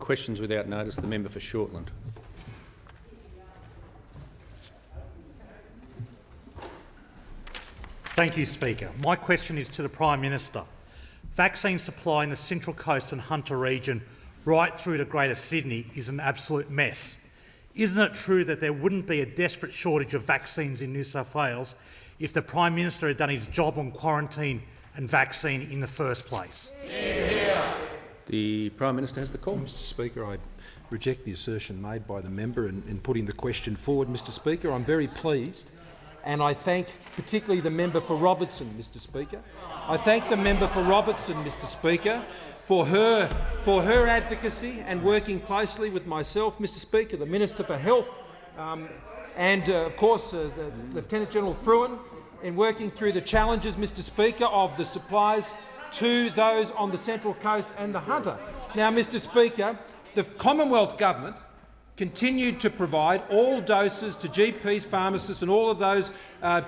questions without notice. The member for Shortland. Thank you, Speaker. My question is to the Prime Minister. Vaccine supply in the Central Coast and Hunter region right through to Greater Sydney is an absolute mess. Isn't it true that there wouldn't be a desperate shortage of vaccines in New South Wales if the Prime Minister had done his job on quarantine and vaccine in the first place? The Prime Minister has the call. Mr Speaker, I reject the assertion made by the member in putting the question forward. Mr Speaker, I'm very pleased, and I thank particularly the member for Robertson, Mr Speaker. I thank the member for Robertson, Mr Speaker, for her advocacy and working closely with myself, Mr Speaker, the Minister for Health, and of course the Lieutenant General Fruin, in working through the challenges, Mr Speaker, of the supplies to those on the Central Coast and the Hunter. Now, Mr Speaker, the Commonwealth Government continued to provide all doses to GPs, pharmacists and all of those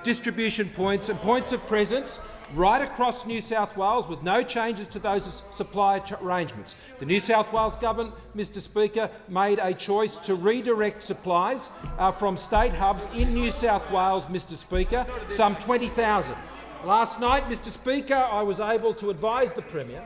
distribution points and points of presence right across New South Wales with no changes to those supply arrangements. The New South Wales Government, Mr Speaker, made a choice to redirect supplies from state hubs in New South Wales, Mr Speaker, some 20,000. Last night, Mr Speaker, I was able to advise the Premier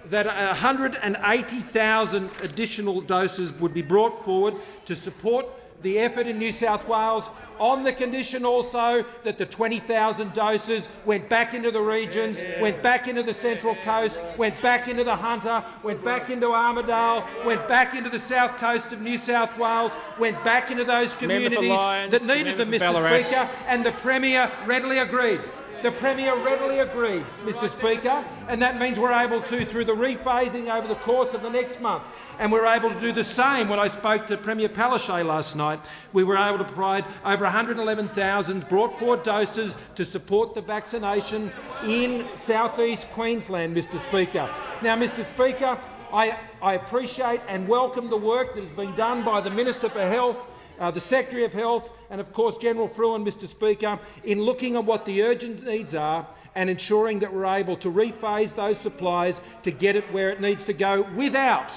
that 180,000 additional doses would be brought forward to support the effort in New South Wales, on the condition also that the 20,000 doses went back into the regions, went back into the Central Coast, went back into the Hunter, went back into Armidale, went back into the south coast of New South Wales, went back into those communities that needed them, Mr Speaker, and the Premier readily agreed. The Premier readily agreed, Mr Speaker, and that means we're able to, through the rephasing over the course of the next month, and we're able to do the same. When I spoke to Premier Palaszczuk last night, we were able to provide over 111,000 brought forward doses to support the vaccination in south-east Queensland, Mr Speaker. Now, Mr Speaker, I appreciate and welcome the work that has been done by the Minister for Health, the Secretary of Health and, of course, General Fruin, Mr Speaker, in looking at what the urgent needs are and ensuring that we're able to rephase those supplies to get it where it needs to go without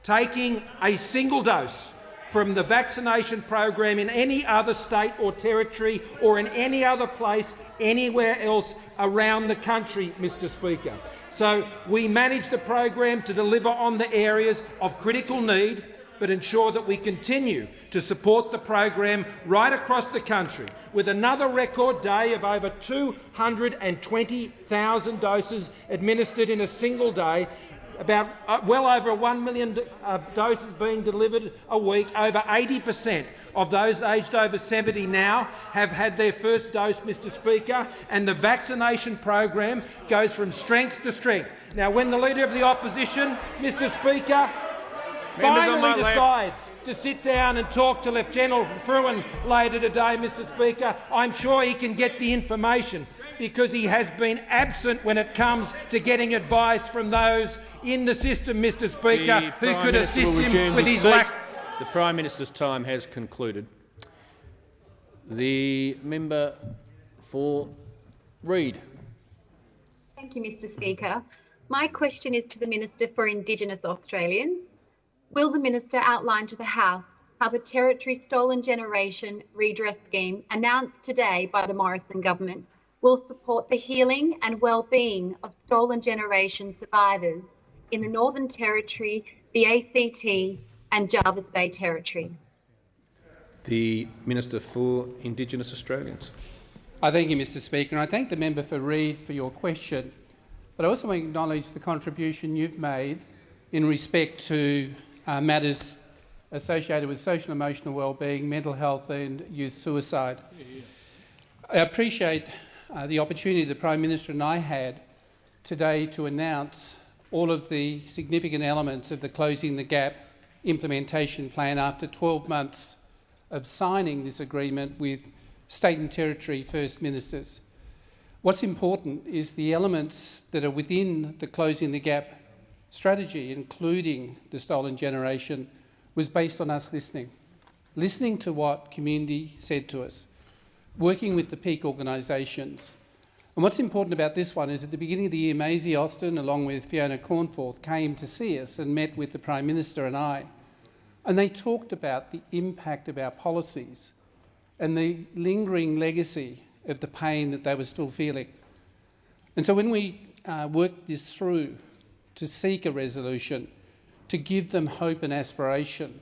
taking a single dose from the vaccination program in any other state or territory or in any other place anywhere else around the country, Mr Speaker. So we manage the program to deliver on the areas of critical need, but ensure that we continue to support the program right across the country, with another record day of over 220,000 doses administered in a single day, about well over 1 million doses being delivered a week. Over 80% of those aged over 70 now have had their first dose, Mr Speaker, and the vaccination program goes from strength to strength. Now, when the Leader of the Opposition, Mr Speaker, finally decides to sit down and talk to Lieutenant Fruin later today, Mr Speaker, I'm sure he can get the information, because he has been absent when it comes to getting advice from those in the system, Mr Speaker, who could assist him with his lack. The Prime Minister's time has concluded. The member for Reid. Thank you, Mr Speaker. My question is to the Minister for Indigenous Australians. Will the Minister outline to the House how the Territory Stolen Generation Redress Scheme, announced today by the Morrison government, will support the healing and well-being of stolen generation survivors in the Northern Territory, the ACT and Jervis Bay Territory? The Minister for Indigenous Australians. I thank you, Mr Speaker, and I thank the member for Reid for your question. But I also want to acknowledge the contribution you've made in respect to matters associated with social and emotional wellbeing, mental health and youth suicide. I appreciate the opportunity the Prime Minister and I had today to announce all of the significant elements of the Closing the Gap implementation plan after 12 months of signing this agreement with state and territory First Ministers. What's important is the elements that are within the Closing the Gap strategy, including the stolen generation, was based on us listening to what community said to us, working with the peak organisations. And what's important about this one is at the beginning of the year, Maisie Austin, along with Fiona Cornforth, came to see us and met with the Prime Minister and I, and they talked about the impact of our policies and the lingering legacy of the pain that they were still feeling. And so when we worked this through to seek a resolution, to give them hope and aspiration,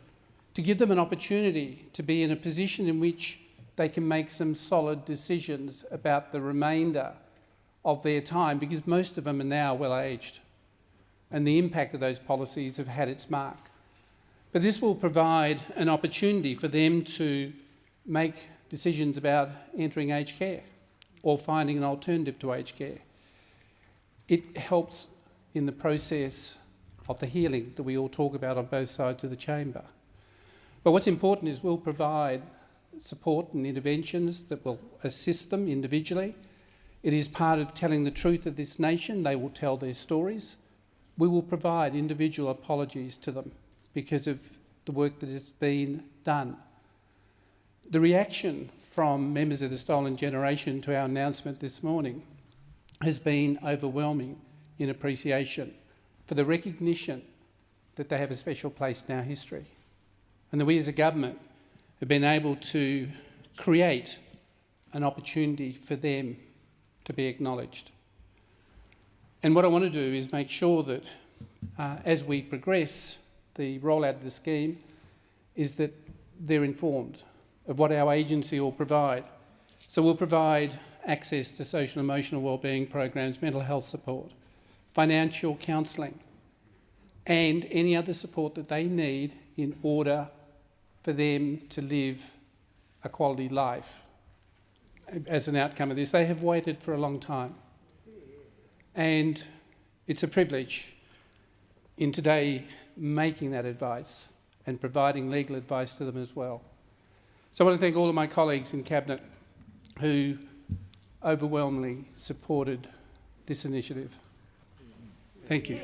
to give them an opportunity to be in a position in which they can make some solid decisions about the remainder of their time, because most of them are now well-aged, and the impact of those policies have had its mark. But this will provide an opportunity for them to make decisions about entering aged care or finding an alternative to aged care. It helps in the process of the healing that we all talk about on both sides of the chamber. But what's important is we'll provide support and interventions that will assist them individually. It is part of telling the truth of this nation. They will tell their stories. We will provide individual apologies to them because of the work that has been done. The reaction from members of the Stolen Generation to our announcement this morning has been overwhelming in appreciation for the recognition that they have a special place in our history, and that we as a government have been able to create an opportunity for them to be acknowledged. And what I want to do is make sure that as we progress the rollout of the scheme is that they're informed of what our agency will provide. So we'll provide access to social and emotional wellbeing programs, mental health support, financial counselling, and any other support that they need in order for them to live a quality life as an outcome of this. They have waited for a long time, and it's a privilege in today making that advice and providing legal advice to them as well. So I want to thank all of my colleagues in Cabinet who overwhelmingly supported this initiative. Thank you.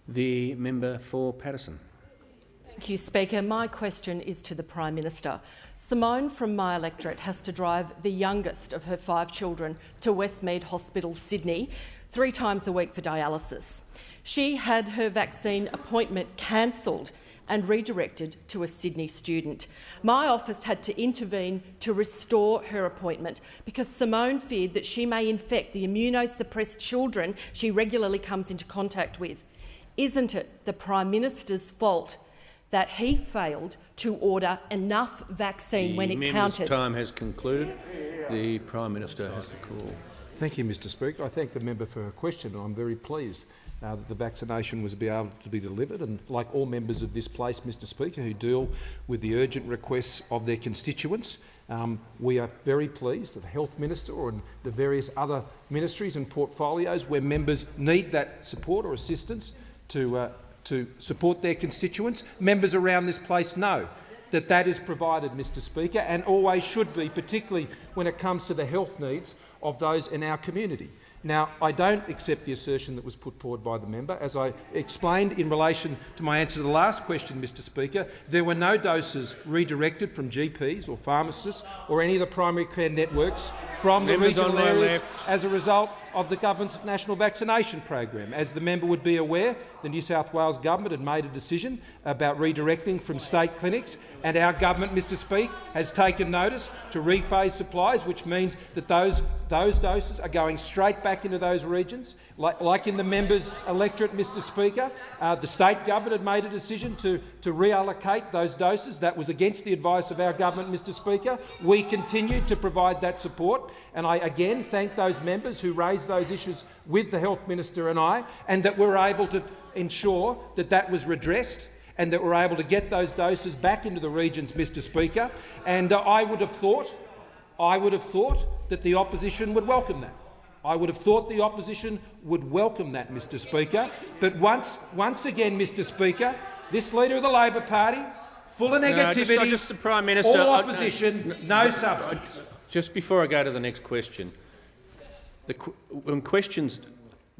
The member for Paterson. Thank you, Speaker. My question is to the Prime Minister. Simone from my electorate has to drive the youngest of her 5 children to Westmead Hospital, Sydney, 3 times a week for dialysis. She had her vaccine appointment cancelled and redirected to a Sydney student. My office had to intervene to restore her appointment because Simone feared that she may infect the immunosuppressed children she regularly comes into contact with. Isn't it the Prime Minister's fault that he failed to order enough vaccine when it counted? The member's time has concluded. The Prime Minister has the call. Thank you, Mr Speaker. I thank the member for her question, and I'm very pleased that the vaccination was able to be delivered. And like all members of this place, Mr Speaker, who deal with the urgent requests of their constituents, we are very pleased that the Health Minister and the various other ministries and portfolios where members need that support or assistance to support their constituents. Members around this place know that that is provided, Mr Speaker, and always should be, particularly when it comes to the health needs of those in our community. Now, I don't accept the assertion that was put forward by the member. As I explained in relation to my answer to the last question, Mr Speaker, there were no doses redirected from GPs or pharmacists or any of the primary care networks from the regional areas as a result of the government's national vaccination program. As the member would be aware, the New South Wales government had made a decision about redirecting from state clinics, and our government, Mr Speaker, has taken notice to rephase supplies, which means that those doses are going straight back into those regions. Like in the member's electorate, Mr Speaker, the state government had made a decision to reallocate those doses. That was against the advice of our government, Mr Speaker. We continued to provide that support, and I again thank those members who raised those issues with the Health Minister and I, and that we were able to ensure that that was redressed and that we're able to get those doses back into the regions, Mr Speaker. And I would have thought that the opposition would welcome that. I would have thought the opposition would welcome that, Mr Speaker. But once again, Mr Speaker, this Leader of the Labor Party, full of negativity, just the Prime Minister, all opposition, no substance. Just before I go to the next question, when questions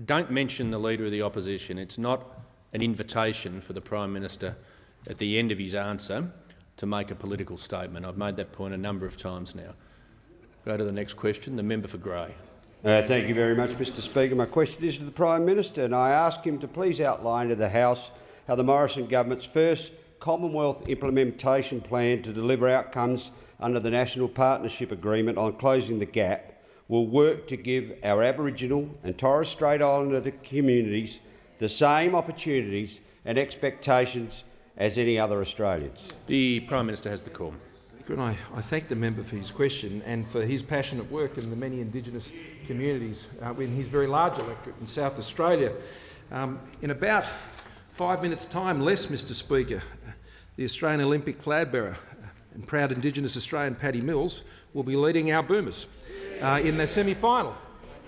don't mention the Leader of the Opposition, it's not an invitation for the Prime Minister at the end of his answer to make a political statement. I've made that point a number of times now. Go to the next question. The member for Grey. Thank you very much, Mr Speaker. My question is to the Prime Minister, and I ask him to please outline to the House how the Morrison government's first Commonwealth implementation plan to deliver outcomes under the National Partnership Agreement on Closing the Gap will work to give our Aboriginal and Torres Strait Islander communities the same opportunities and expectations as any other Australians. The Prime Minister has the call. And I thank the member for his question and for his passionate work in the many Indigenous communities in his very large electorate in South Australia. In about 5 minutes' time, less, Mr Speaker, the Australian Olympic flag bearer and proud Indigenous Australian Paddy Mills will be leading our Boomers in the semi-final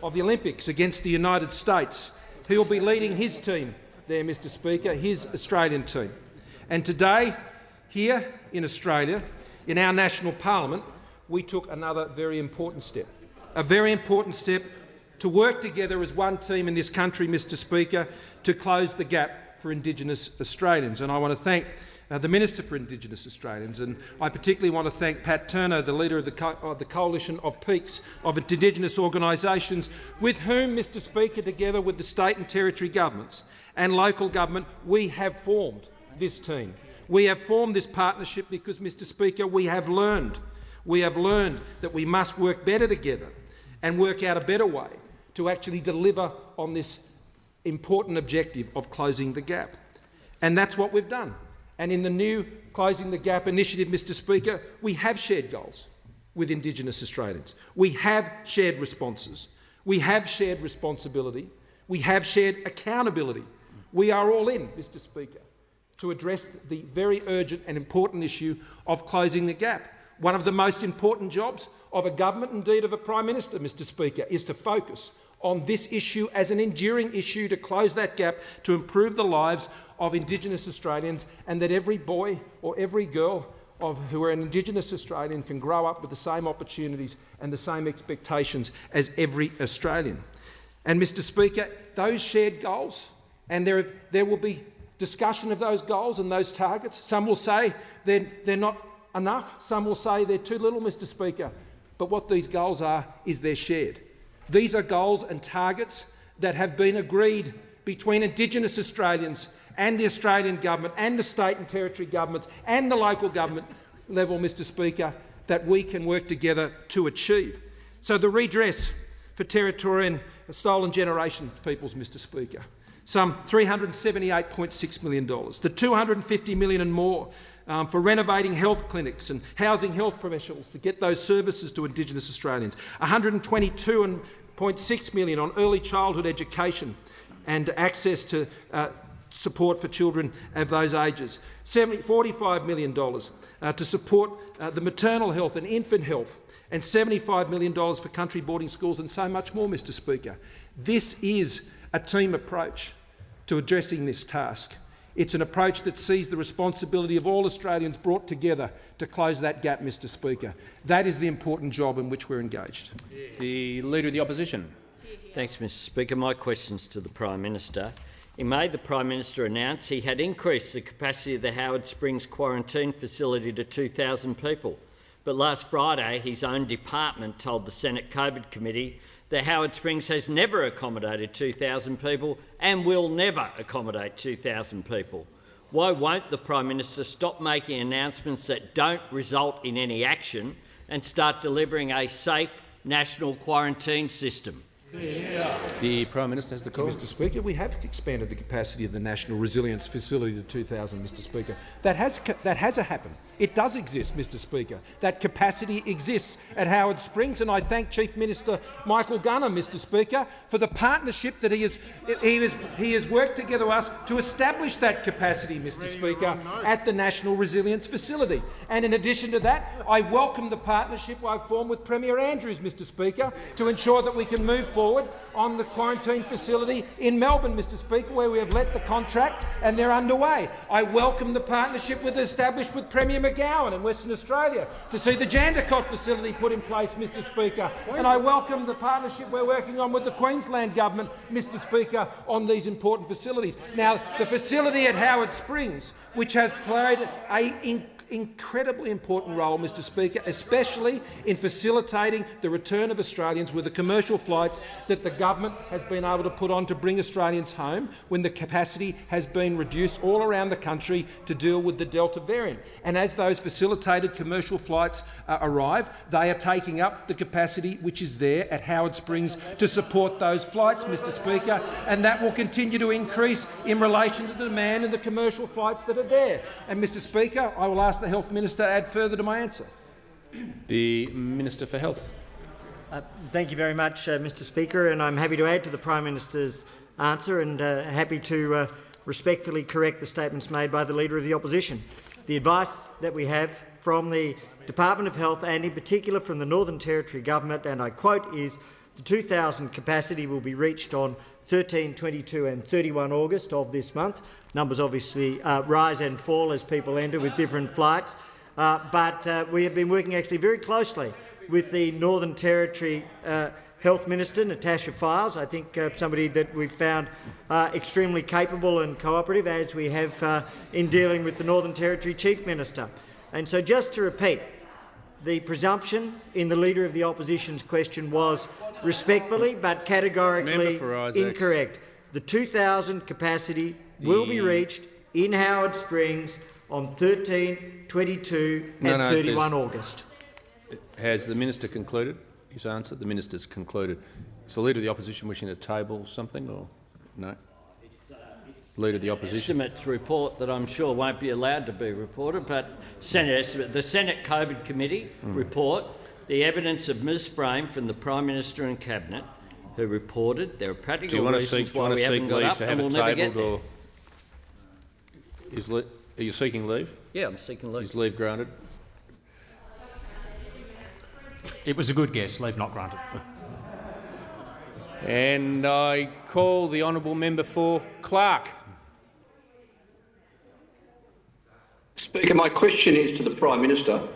of the Olympics against the United States. He will be leading his team there, Mr Speaker, his Australian team. And today, here in Australia, in our national parliament, we took another very important step, a very important step to work together as one team in this country, Mr Speaker, to close the gap for Indigenous Australians. And I want to thank the Minister for Indigenous Australians, and I particularly want to thank Pat Turner, the leader of the Coalition of Peaks of Indigenous organisations, with whom, Mr Speaker, together with the state and territory governments and local government, we have formed this team. We have formed this partnership because, Mr Speaker, we have learned that we must work better together and work out a better way to actually deliver on this important objective of closing the gap. And that's what we've done. And in the new Closing the Gap initiative, Mr Speaker, we have shared goals with Indigenous Australians. We have shared responses. We have shared responsibility. We have shared accountability. We are all in, Mr Speaker, to address the very urgent and important issue of closing the gap. One of the most important jobs of a government, indeed of a Prime Minister, Mr Speaker, is to focus on this issue as an enduring issue to close that gap, to improve the lives of Indigenous Australians, and that every boy or every girl who are an Indigenous Australian can grow up with the same opportunities and the same expectations as every Australian. And, Mr Speaker, those shared goals, and there will be discussion of those goals and those targets. Some will say they're not enough. Some will say they're too little, Mr Speaker. But what these goals are is they're shared. These are goals and targets that have been agreed between Indigenous Australians and the Australian government and the state and territory governments and the local government level, Mr Speaker, that we can work together to achieve. So the redress for territory and stolen generation peoples, Mr Speaker, some $378.6 million. The $250 million and more for renovating health clinics and housing health professionals to get those services to Indigenous Australians. $122.6 million on early childhood education and access to support for children of those ages. $45 million to support the maternal health and infant health, and $75 million for country boarding schools, and so much more, Mr Speaker. This is a team approach to addressing this task. It's an approach that sees the responsibility of all Australians brought together to close that gap, Mr Speaker. That is the important job in which we're engaged. The Leader of the Opposition. Thanks, Mr Speaker. My question's to the Prime Minister. In May, the Prime Minister announced he had increased the capacity of the Howard Springs quarantine facility to 2,000 people. But last Friday, his own department told the Senate COVID Committee that Howard Springs has never accommodated 2,000 people and will never accommodate 2,000 people. Why won't the Prime Minister stop making announcements that don't result in any action and start delivering a safe national quarantine system? The Prime Minister has the call. Mr Speaker, we have expanded the capacity of the National Resilience Facility to 2,000, Mr Speaker. That has happened. It does exist, Mr Speaker. That capacity exists at Howard Springs, and I thank Chief Minister Michael Gunner, Mr Speaker, for the partnership that he has worked together with us to establish that capacity, Mr Speaker, at the National Resilience Facility. And in addition to that, I welcome the partnership I've formed with Premier Andrews, Mr Speaker, to ensure that we can move forward on the quarantine facility in Melbourne, Mr Speaker, where we have let the contract and they're underway. I welcome the partnership established with Premier McGowan in Western Australia to see the Jandakot facility put in place, Mr Speaker. And I welcome the partnership we're working on with the Queensland Government, Mr Speaker, on these important facilities. Now, the facility at Howard Springs, which has played incredibly important role, Mr Speaker, especially in facilitating the return of Australians with the commercial flights that the government has been able to put on to bring Australians home when the capacity has been reduced all around the country to deal with the Delta variant. And as those facilitated commercial flights arrive, they are taking up the capacity which is there at Howard Springs to support those flights, Mr Speaker, and that will continue to increase in relation to the demand and the commercial flights that are there. And, Mr Speaker, I will ask the Health Minister to add further to my answer. The Minister for Health. Thank you very much, Mr Speaker, and I'm happy to add to the Prime Minister's answer and happy to respectfully correct the statements made by the Leader of the Opposition. The advice that we have from the Department of Health and in particular from the Northern Territory Government, and I quote, is the 2,000 capacity will be reached on 13, 22 and 31 August of this month. Numbers obviously rise and fall as people enter with different flights, but we have been working actually very closely with the Northern Territory Health Minister, Natasha Files. I think somebody that we've found extremely capable and cooperative, as we have in dealing with the Northern Territory Chief Minister. And so just to repeat, the presumption in the Leader of the Opposition's question was respectfully but categorically incorrect. The 2,000 capacity will be reached in Howard Springs on 13, 22 and 31 August. Has the Minister concluded his answer? The Minister's concluded. Is the Leader of the Opposition wishing to table something or no? Leader of the Opposition. Estimates report that I'm sure won't be allowed to be reported, but Senate estimate, the Senate COVID Committee report, the evidence of misframe from the Prime Minister and Cabinet, who reported there are practical reasons why we haven't got up and we'll never get there. Are you seeking leave? Yeah, I'm seeking leave. Is leave granted? It was a good guess. Leave not granted. And I call the honourable member for Clark. Speaker, my question is to the Prime Minister.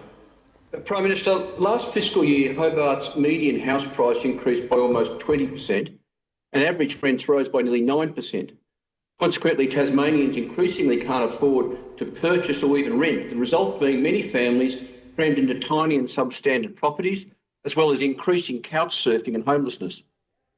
Prime Minister, last fiscal year, Hobart's median house price increased by almost 20% and average rents rose by nearly 9%. Consequently, Tasmanians increasingly can't afford to purchase or even rent, the result being many families crammed into tiny and substandard properties, as well as increasing couch surfing and homelessness.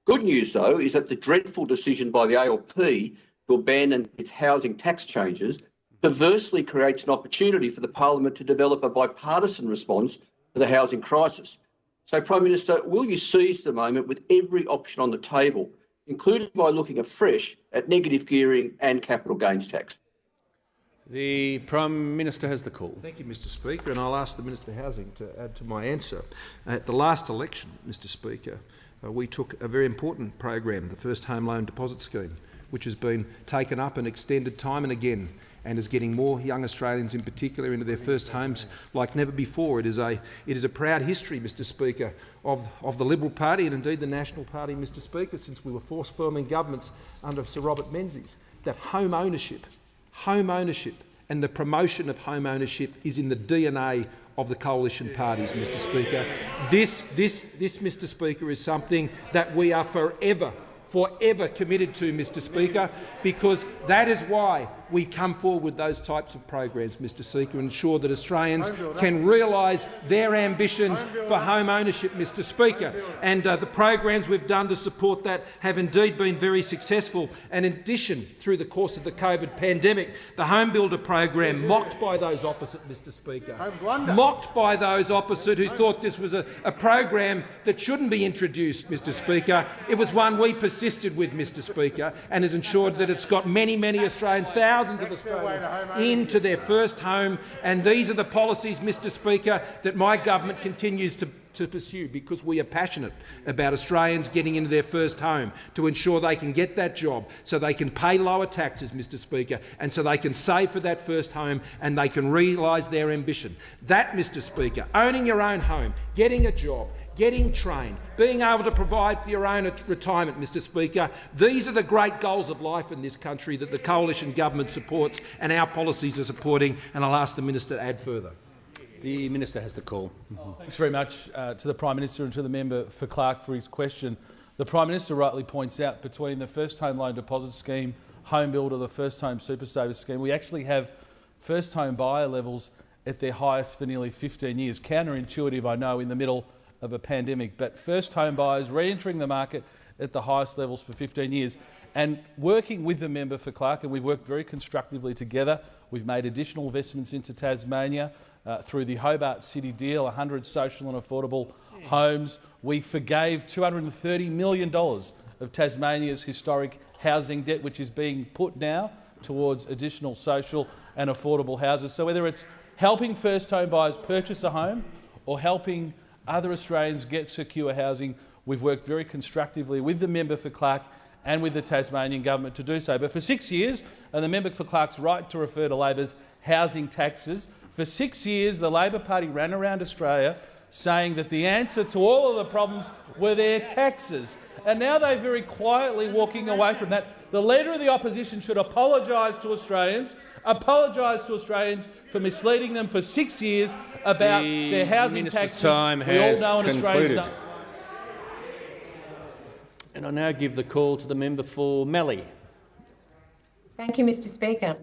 Good news, though, is that the dreadful decision by the ALP to abandon its housing tax changes perversely creates an opportunity for the Parliament to develop a bipartisan response to the housing crisis. So, Prime Minister, will you seize the moment with every option on the table, including by looking afresh at negative gearing and capital gains tax? The Prime Minister has the call. Thank you, Mr Speaker, and I'll ask the Minister for Housing to add to my answer. At the last election, Mr Speaker, we took a very important program, the First Home Loan Deposit Scheme, which has been taken up and extended time and again and is getting more young Australians in particular into their first homes like never before. It is a proud history, Mr Speaker, of the Liberal Party and indeed the National Party, Mr Speaker, since we were force-forming governments under Sir Robert Menzies, that home ownership and the promotion of home ownership is in the DNA of the coalition parties, Mr Speaker. This, Mr Speaker, is something that we are forever committed to, Mr Speaker, because that is why we come forward with those types of programs, Mr Speaker, and ensure that Australians can realise their ambitions for home ownership, Mr Speaker. And the programs we've done to support that have indeed been very successful. And in addition, through the course of the COVID pandemic, the Home Builder program, mocked by those opposite, Mr Speaker, mocked by those opposite who thought this was a program that shouldn't be introduced, Mr Speaker. It was one we persisted with, Mr Speaker, and has ensured that it's got many Australians, thousands of Australians, into their first home. And these are the policies, Mr Speaker, that my government continues to pursue, because we are passionate about Australians getting into their first home, to ensure they can get that job, so they can pay lower taxes, Mr Speaker, and so they can save for that first home and they can realise their ambition. That, Mr Speaker, owning your own home, getting a job, getting trained, being able to provide for your own retirement, Mr Speaker, these are the great goals of life in this country that the coalition government supports and our policies are supporting, and I'll ask the Minister to add further. The Minister has the call. Thanks very much to the Prime Minister and to the member for Clark for his question. The Prime Minister rightly points out, between the First Home Loan Deposit Scheme, Home Builder, the First Home Super Saver Scheme, we actually have first home buyer levels at their highest for nearly 15 years. Counterintuitive, I know, in the middle of a pandemic, but first home buyers re-entering the market at the highest levels for 15 years. And working with the member for Clark, and we've worked very constructively together, we've made additional investments into Tasmania through the Hobart City deal, 100 social and affordable homes. We forgave $230 million of Tasmania's historic housing debt, which is being put now towards additional social and affordable houses. So whether it's helping first home buyers purchase a home or helping other Australians get secure housing, we've worked very constructively with the member for Clark and with the Tasmanian government to do so. But for 6 years, and the member for Clark's right to refer to Labor's housing taxes, for 6 years the Labor Party ran around Australia saying that the answer to all of the problems were their taxes. And now they're very quietly walking away from that. The Leader of the Opposition should apologise to Australians, for misleading them for 6 years about their housing taxes. Time we all has know in concluded. Australia. And I now give the call to the member for Mallee. Thank you, Mr Speaker.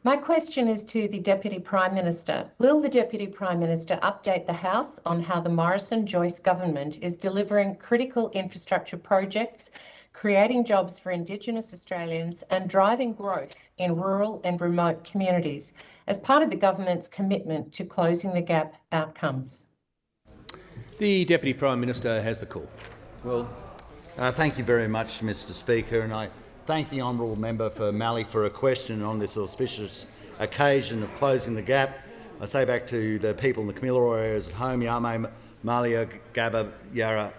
My question is to the Deputy Prime Minister. Will the Deputy Prime Minister update the House on how the Morrison-Joyce government is delivering critical infrastructure projects, creating jobs for Indigenous Australians and driving growth in rural and remote communities as part of the government's commitment to closing the gap outcomes? The Deputy Prime Minister has the call. Well, thank you very much, Mr Speaker, and I thank the honourable member for Mallee for a question on this auspicious occasion of closing the gap. I say back to the people in the Kamilaroi areas at home, Yame Malia Gabba Yara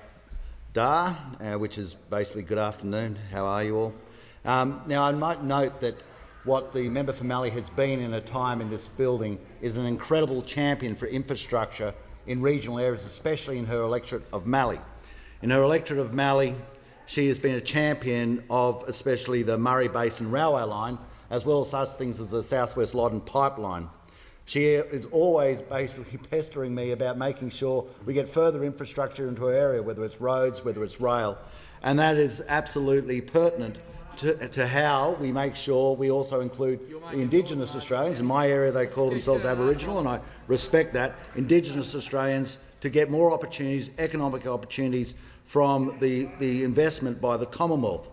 Da, which is basically good afternoon. How are you all? Now, I might note that what the member for Mallee has been in a time in this building is an incredible champion for infrastructure in regional areas, especially in her electorate of Mallee. In her electorate of Mallee, she has been a champion of especially the Murray Basin Railway Line, as well as such things as the South West Loddon Pipeline. She is always basically pestering me about making sure we get further infrastructure into her area, whether it's roads, whether it's rail, and that is absolutely pertinent to how we make sure we also include the Indigenous Australians. In my area they call themselves Aboriginal, and I respect that, Indigenous Australians to get more opportunities, economic opportunities from the investment by the Commonwealth.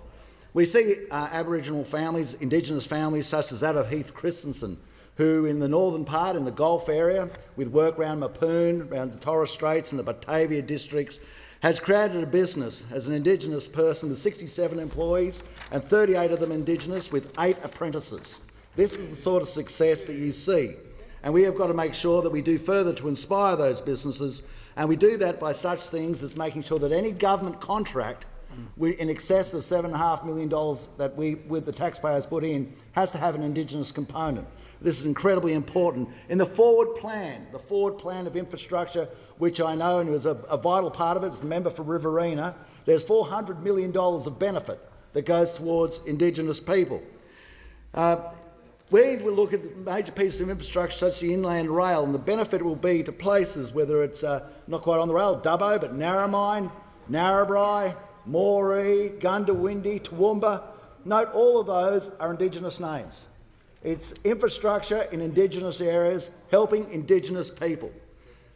We see Aboriginal families, Indigenous families such as that of Heath Christensen, who in the northern part, in the Gulf area, with work around Mapoon, around the Torres Straits and the Batavia districts, has created a business as an Indigenous person with 67 employees and 38 of them Indigenous with 8 apprentices. This is the sort of success that you see. And we have got to make sure that we do further to inspire those businesses, and we do that by such things as making sure that any government contract in excess of $7.5 million that we, with the taxpayers, put in, has to have an Indigenous component. This is incredibly important. In the forward plan of infrastructure, which I know and was a vital part of it, as the member for Riverina, there's $400 million of benefit that goes towards Indigenous people. We will look at major pieces of infrastructure such as the inland rail, and the benefit will be to places, whether it's not quite on the rail, Dubbo, but Narromine, Narrabri, Moree, Gundawindi, Toowoomba. Note all of those are Indigenous names. It's infrastructure in Indigenous areas, helping Indigenous people.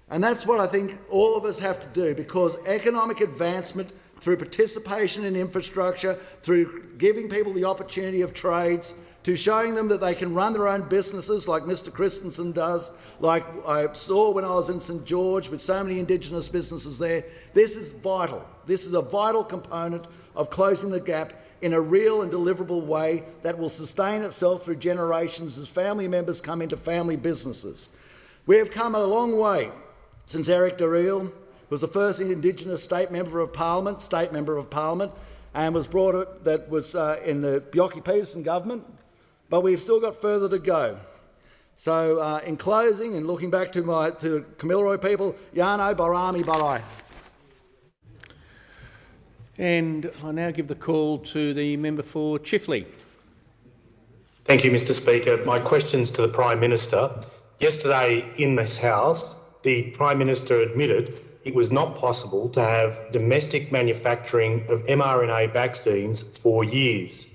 And that's what I think all of us have to do, because economic advancement through participation in infrastructure, through giving people the opportunity of trades, to showing them that they can run their own businesses like Mr Christensen does, like I saw when I was in St George with so many Indigenous businesses there. This is vital. This is a vital component of closing the gap in a real and deliverable way that will sustain itself through generations as family members come into family businesses. We have come a long way since Eric Dareel was the first Indigenous state member of Parliament, and was brought that was in the Bjelke-Petersen government, but we've still got further to go. So in closing and looking back to the Kamilaroi people, Yano Barami Barai. And I now give the call to the member for Chifley. Thank you, Mr Speaker. My question's to the Prime Minister. Yesterday in this House, the Prime Minister admitted it was not possible to have domestic manufacturing of mRNA vaccines for years.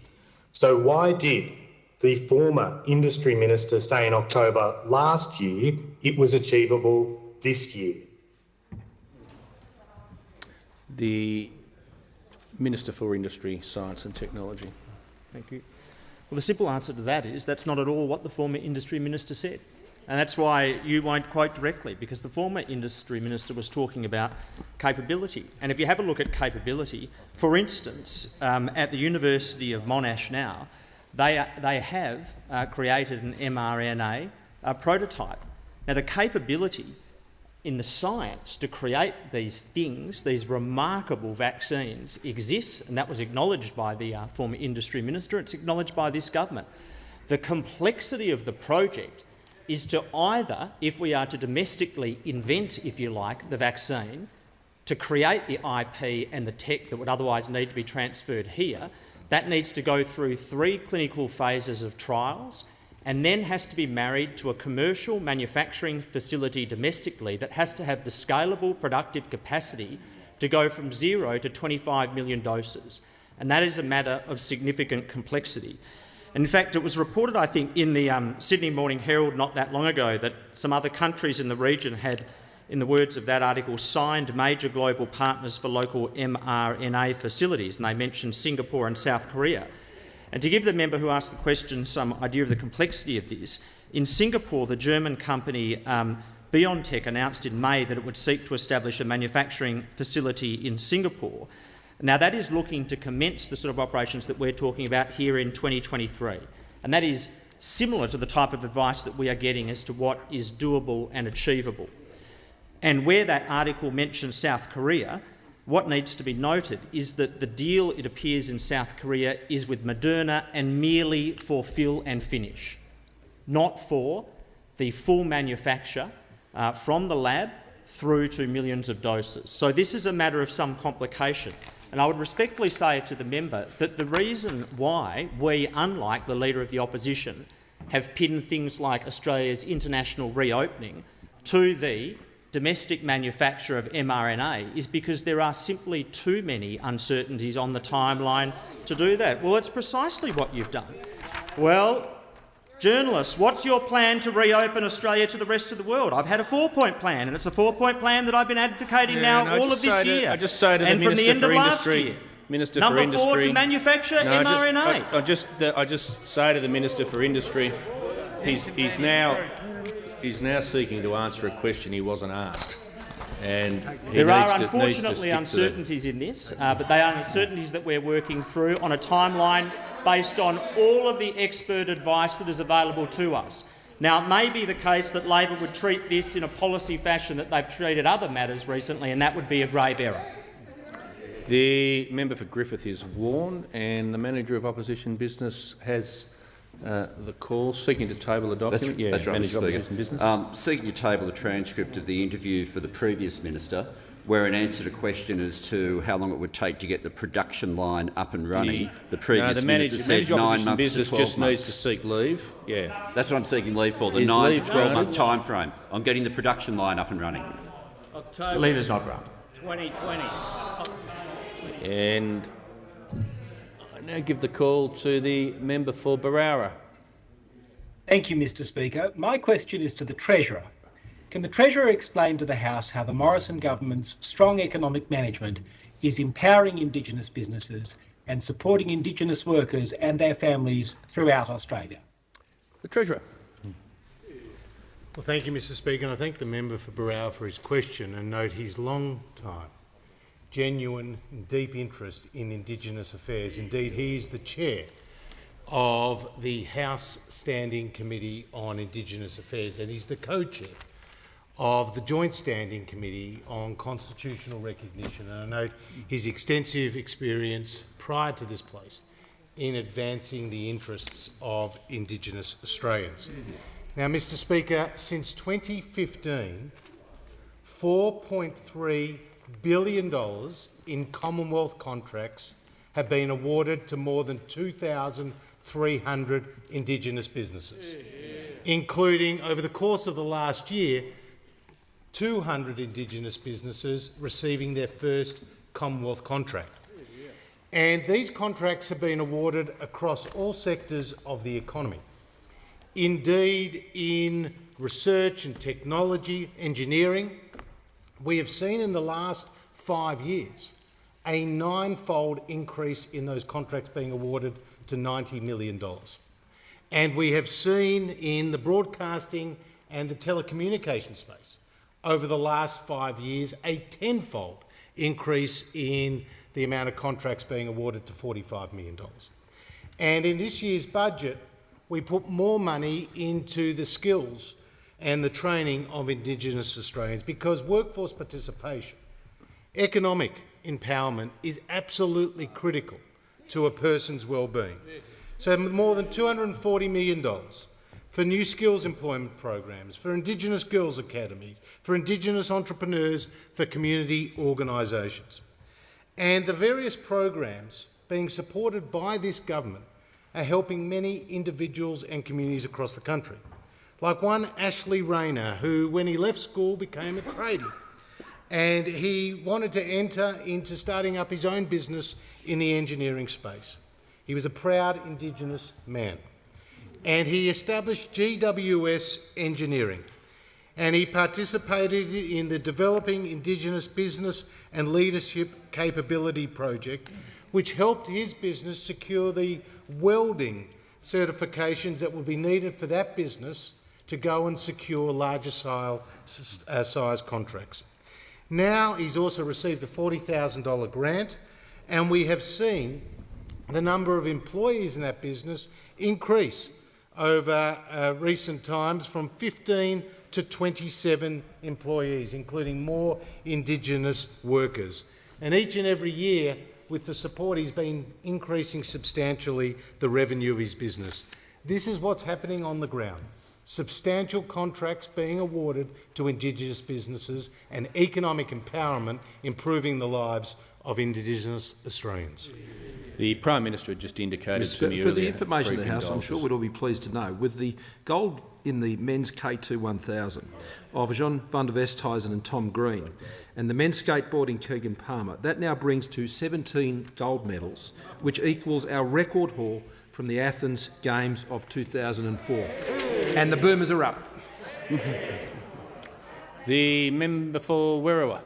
So why did the former Industry Minister say in October last year it was achievable this year? The Minister for Industry, Science and Technology. Thank you. Well, the simple answer to that is that's not at all what the former Industry Minister said. And that's why you won't quote directly, because the former Industry Minister was talking about capability. And if you have a look at capability, for instance, at the University of Monash now, they have created an mRNA prototype. Now, the capability in the science to create these things, these remarkable vaccines, exists, and that was acknowledged by the former Industry Minister. It's acknowledged by this government. The complexity of the project is to either, if we are to domestically invent, if you like, the vaccine, to create the IP and the tech that would otherwise need to be transferred here, that needs to go through 3 clinical phases of trials and then has to be married to a commercial manufacturing facility domestically that has to have the scalable productive capacity to go from 0 to 25 million doses. And that is a matter of significant complexity. In fact, it was reported, I think, in the Sydney Morning Herald not that long ago that some other countries in the region had, in the words of that article, signed major global partners for local mRNA facilities, and they mentioned Singapore and South Korea. And to give the member who asked the question some idea of the complexity of this, in Singapore, the German company BioNTech announced in May that it would seek to establish a manufacturing facility in Singapore. Now, that is looking to commence the sort of operations that we're talking about here in 2023, and that is similar to the type of advice that we are getting as to what is doable and achievable. And where that article mentions South Korea, what needs to be noted is that the deal, it appears, in South Korea is with Moderna and merely for fill and finish, not for the full manufacture from the lab through to millions of doses. So this is a matter of some complication. And I would respectfully say to the member that the reason why we, unlike the Leader of the Opposition, have pinned things like Australia's international reopening to the domestic manufacture of mRNA is because there are simply too many uncertainties on the timeline to do that. Well, it's precisely what you've done. Well, journalists, what's your plan to reopen Australia to the rest of the world? I've had a 4-point plan, and it's a 4-point plan that I've been advocating all of this year. I just say to the Minister for Industry, Number 4, to manufacture mRNA. I just say to the Minister for Industry, he's now seeking to answer a question he wasn't asked. And there are unfortunately uncertainties in this, but they are uncertainties that we're working through on a timeline based on all of the expert advice that is available to us. Now, it may be the case that Labor would treat this in a policy fashion that they've treated other matters recently, and that would be a grave error. The member for Griffith is warned, and the Manager of Opposition Business has the call, seeking to table a document. That's right, Manager of Opposition Business. Seeking to table a transcript of the interview for the previous minister, where it answered a question as to how long it would take to get the production line up and running. The previous minister said 9 months to 12 months. Business just needs to seek leave. Yeah, that's what I'm seeking leave for, the 9 to 12 month time frame. I'm getting the production line up and running. October. Leave is not granted. 2020. And I now give the call to the member for Barara. Thank you, Mr. Speaker. My question is to the Treasurer. Can the Treasurer explain to the House how the Morrison government's strong economic management is empowering Indigenous businesses and supporting Indigenous workers and their families throughout Australia? The Treasurer. Well, thank you, Mr. Speaker, and I thank the member for Barara for his question and note his long-time, genuine and deep interest in Indigenous affairs. Indeed, he is the chair of the House Standing Committee on Indigenous Affairs, and he's the co-chair of the Joint Standing Committee on Constitutional Recognition. And I note his extensive experience prior to this place in advancing the interests of Indigenous Australians. Now, Mr. Speaker, since 2015, $4.3 billion in Commonwealth contracts have been awarded to more than 2,300 Indigenous businesses, including, over the course of the last year, 200 Indigenous businesses receiving their first Commonwealth contract. And these contracts have been awarded across all sectors of the economy. Indeed, in research and technology, engineering, we have seen in the last 5 years a 9-fold increase in those contracts being awarded to $90 million. And we have seen in the broadcasting and the telecommunication space over the last 5 years a 10-fold increase in the amount of contracts being awarded to $45 million. And in this year's budget, we put more money into the skills and the training of Indigenous Australians, because workforce participation, economic empowerment is absolutely critical to a person's well-being. So more than $240 million for new skills employment programs, for Indigenous Girls Academies, for Indigenous entrepreneurs, for community organisations. And the various programs being supported by this government are helping many individuals and communities across the country. Like one, Ashley Rayner, who, when he left school, became a tradie. And he wanted to enter into starting up his own business in the engineering space. He was a proud Indigenous man. And he established GWS Engineering. And he participated in the Developing Indigenous Business and Leadership Capability Project, which helped his business secure the welding certifications that would be needed for that business to go and secure larger size contracts. Now he's also received a $40,000 grant, and we have seen the number of employees in that business increase over recent times from 15 to 27 employees, including more Indigenous workers. And each and every year, with the support, he's been increasing substantially the revenue of his business. This is what's happening on the ground. Substantial contracts being awarded to Indigenous businesses and economic empowerment, improving the lives of Indigenous Australians. The Prime Minister had just indicated to me earlier... For the information of the House, I'm sure we'd all be pleased to know, with the gold in the men's K2 1000 of Jean van der Westhuizen and Tom Green, and the men's skateboarding Keegan Palmer, that now brings to 17 gold medals, which equals our record haul from the Athens Games of 2004. And the Boomers are up. The member for Werriwa.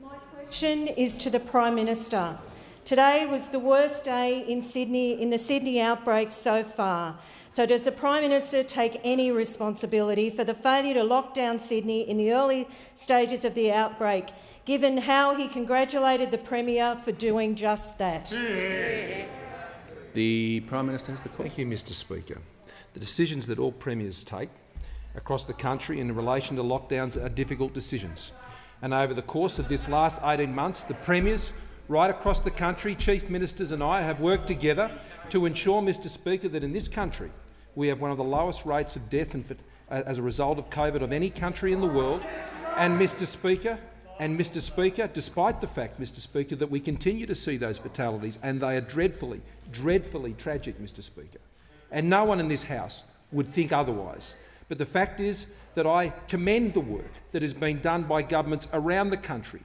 My question is to the Prime Minister. Today was the worst day in Sydney, in the Sydney outbreak so far. So does the Prime Minister take any responsibility for the failure to lock down Sydney in the early stages of the outbreak, given how he congratulated the Premier for doing just that? The Prime Minister has the call. Thank you, Mr Speaker. The decisions that all premiers take across the country in relation to lockdowns are difficult decisions. And over the course of this last 18 months, the premiers right across the country, chief ministers and I have worked together to ensure, Mr Speaker, that in this country we have one of the lowest rates of death as a result of COVID of any country in the world. And Mr Speaker, despite the fact, Mr Speaker, that we continue to see those fatalities, and they are dreadfully, dreadfully tragic, Mr Speaker, and no one in this House would think otherwise. But the fact is that I commend the work that has been done by governments around the country,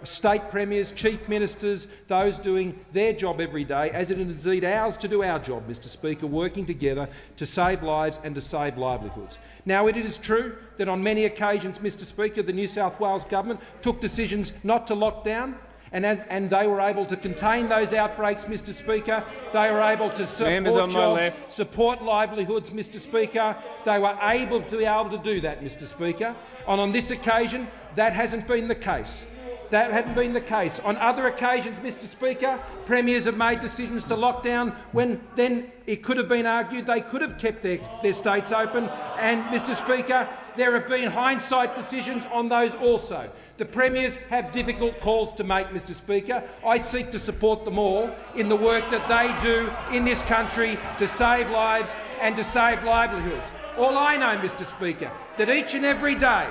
state premiers, chief ministers, those doing their job every day, as it is indeed ours to do our job, Mr Speaker, working together to save lives and to save livelihoods. Now, it is true that on many occasions, Mr Speaker, the New South Wales government took decisions not to lock down, and they were able to contain those outbreaks, Mr Speaker. They were able to support jobs, support livelihoods, Mr Speaker. They were able to do that, Mr Speaker. And on this occasion, that hasn't been the case. That hadn't been the case. On other occasions, Mr Speaker, premiers have made decisions to lock down when then it could have been argued they could have kept their states open. And, Mr Speaker, there have been hindsight decisions on those also. The premiers have difficult calls to make, Mr Speaker. I seek to support them all in the work that they do in this country to save lives and to save livelihoods. All I know, Mr Speaker, that each and every day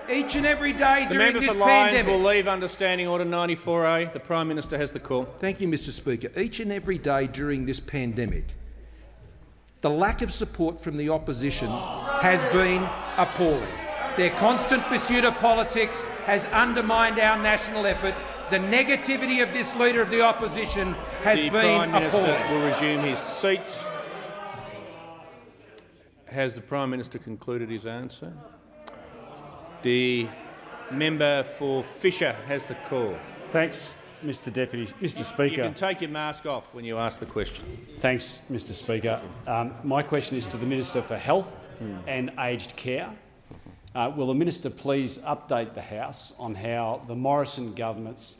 during this pandemic... The member for Lyons will leave under Standing Order 94A. The Prime Minister has the call. Thank you, Mr Speaker. Each and every day during this pandemic, the lack of support from the opposition has been appalling. Their constant pursuit of politics has undermined our national effort. The negativity of this Leader of the Opposition has been appalling. The Prime Minister will resume his seat. Has the Prime Minister concluded his answer? The member for Fisher has the call. Thanks, Mr. Speaker. You can take your mask off when you ask the question. Thanks, Mr. Speaker. My question is to the Minister for Health and Aged Care. Will the Minister please update the House on how the Morrison government's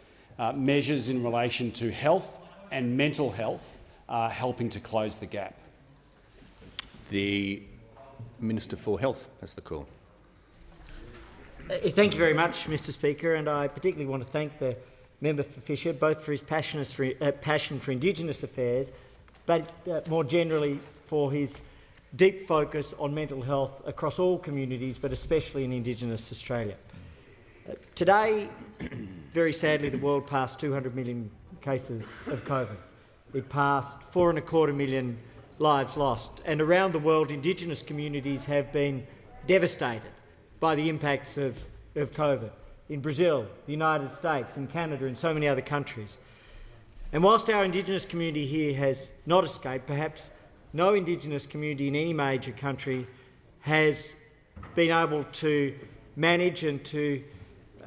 measures in relation to health and mental health are helping to close the gap? The Minister for Health has the call. Thank you very much, Mr. Speaker, and I particularly want to thank the member for Fisher, both for his passion for Indigenous affairs, but more generally for his deep focus on mental health across all communities, but especially in Indigenous Australia. Today, very sadly, the world passed 200 million cases of COVID. It passed 4.25 million lives lost, and around the world, Indigenous communities have been devastated by the impacts of COVID in Brazil, the United States, in Canada and so many other countries. And whilst our Indigenous community here has not escaped, perhaps no Indigenous community in any major country has been able to manage and to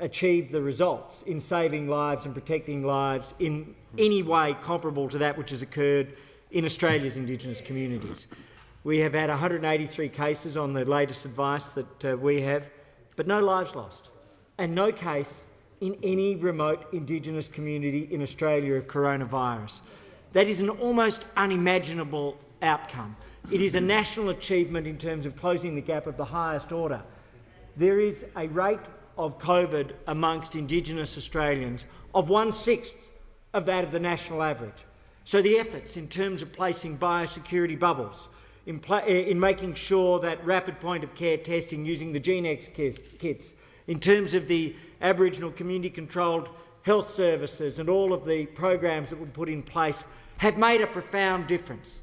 achieve the results in saving lives and protecting lives in any way comparable to that which has occurred in Australia's Indigenous communities. We have had 183 cases on the latest advice that we have, but no lives lost, and no case in any remote Indigenous community in Australia of coronavirus. That is an almost unimaginable outcome. It is a national achievement in terms of closing the gap of the highest order. There is a rate of COVID amongst Indigenous Australians of 1/6 of that of the national average. So the efforts in terms of placing biosecurity bubbles, in making sure that rapid point-of-care testing using the GeneX kits, in terms of the Aboriginal community-controlled health services and all of the programs that were put in place have made a profound difference.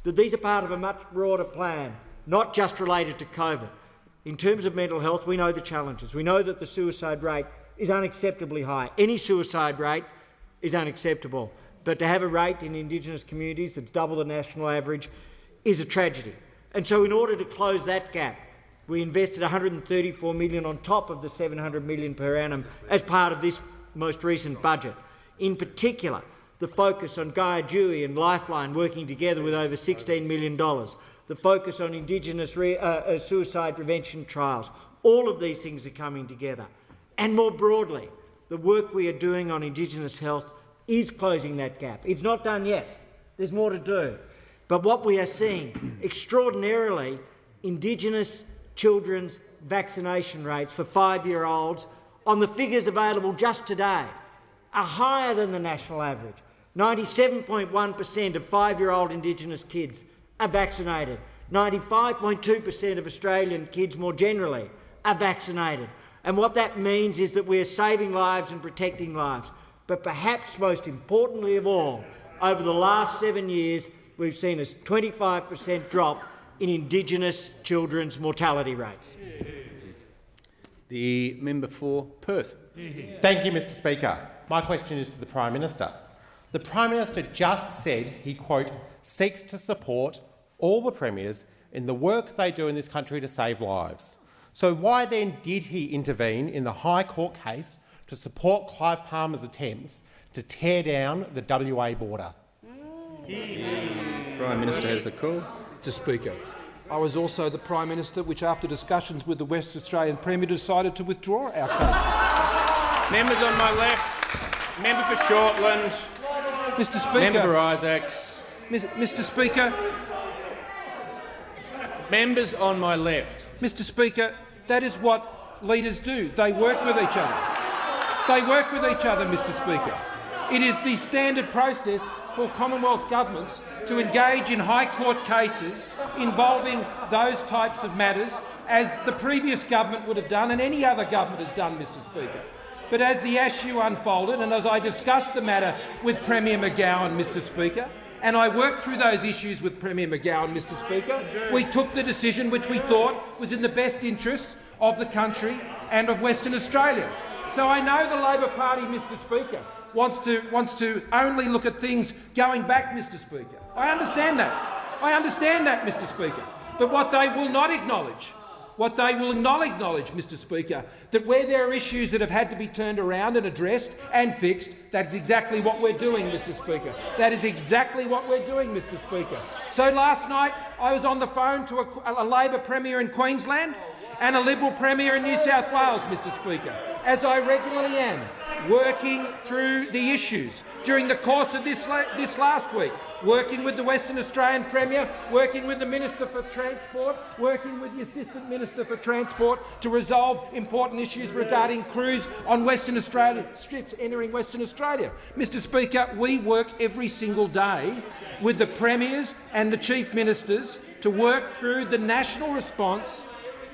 That these are part of a much broader plan, not just related to COVID. In terms of mental health, we know the challenges. We know that the suicide rate is unacceptably high. Any suicide rate is unacceptable. But to have a rate in Indigenous communities that's double the national average is a tragedy. And so in order to close that gap, we invested $134 million on top of the $700 million per annum as part of this most recent budget. In particular, the focus on Gaia Dewey and Lifeline working together with over $16 million, the focus on Indigenous suicide prevention trials. All of these things are coming together. And more broadly, the work we are doing on Indigenous health is closing that gap. It's not done yet. There's more to do. But what we are seeing, extraordinarily, Indigenous children's vaccination rates for 5-year-olds on the figures available just today are higher than the national average. 97.1% of 5-year-old Indigenous kids are vaccinated. 95.2% of Australian kids more generally are vaccinated. And what that means is that we are saving lives and protecting lives. But perhaps most importantly of all, over the last 7 years, we've seen a 25% drop in Indigenous children's mortality rates. The member for Perth. Thank you, Mr. Speaker. My question is to the Prime Minister. The Prime Minister just said he, quote, seeks to support all the premiers in the work they do in this country to save lives. So why then did he intervene in the High Court case to support Clive Palmer's attempts to tear down the WA border? Prime Minister has the call. Mr. Speaker, I was also the Prime Minister which, after discussions with the West Australian Premier, decided to withdraw our case. Members on my left, member for Shortland, Mr. Speaker, member for Isaacs. Mr. Speaker, members on my left. Mr. Speaker, that is what leaders do. They work with each other. They work with each other, Mr. Speaker. It is the standard process for Commonwealth governments to engage in High Court cases involving those types of matters, as the previous government would have done and any other government has done, Mr. Speaker. But as the issue unfolded and as I discussed the matter with Premier McGowan, Mr. Speaker, and I worked through those issues with Premier McGowan, Mr. Speaker, we took the decision which we thought was in the best interests of the country and of Western Australia. So I know the Labor Party, Mr Speaker, wants to only look at things going back, Mr Speaker. I understand that. I understand that, Mr Speaker. But what they will not acknowledge, Mr Speaker, that where there are issues that have had to be turned around and addressed and fixed, that's exactly what we're doing, Mr Speaker. That is exactly what we're doing, Mr Speaker. So last night I was on the phone to a Labor Premier in Queensland and a Liberal Premier in New South Wales, Mr Speaker, as I regularly am, working through the issues during the course of this last week, working with the Western Australian Premier, working with the Minister for Transport, working with the Assistant Minister for Transport to resolve important issues regarding crews on Western Australia, ships entering Western Australia. Mr Speaker, we work every single day with the Premiers and the Chief Ministers to work through the national response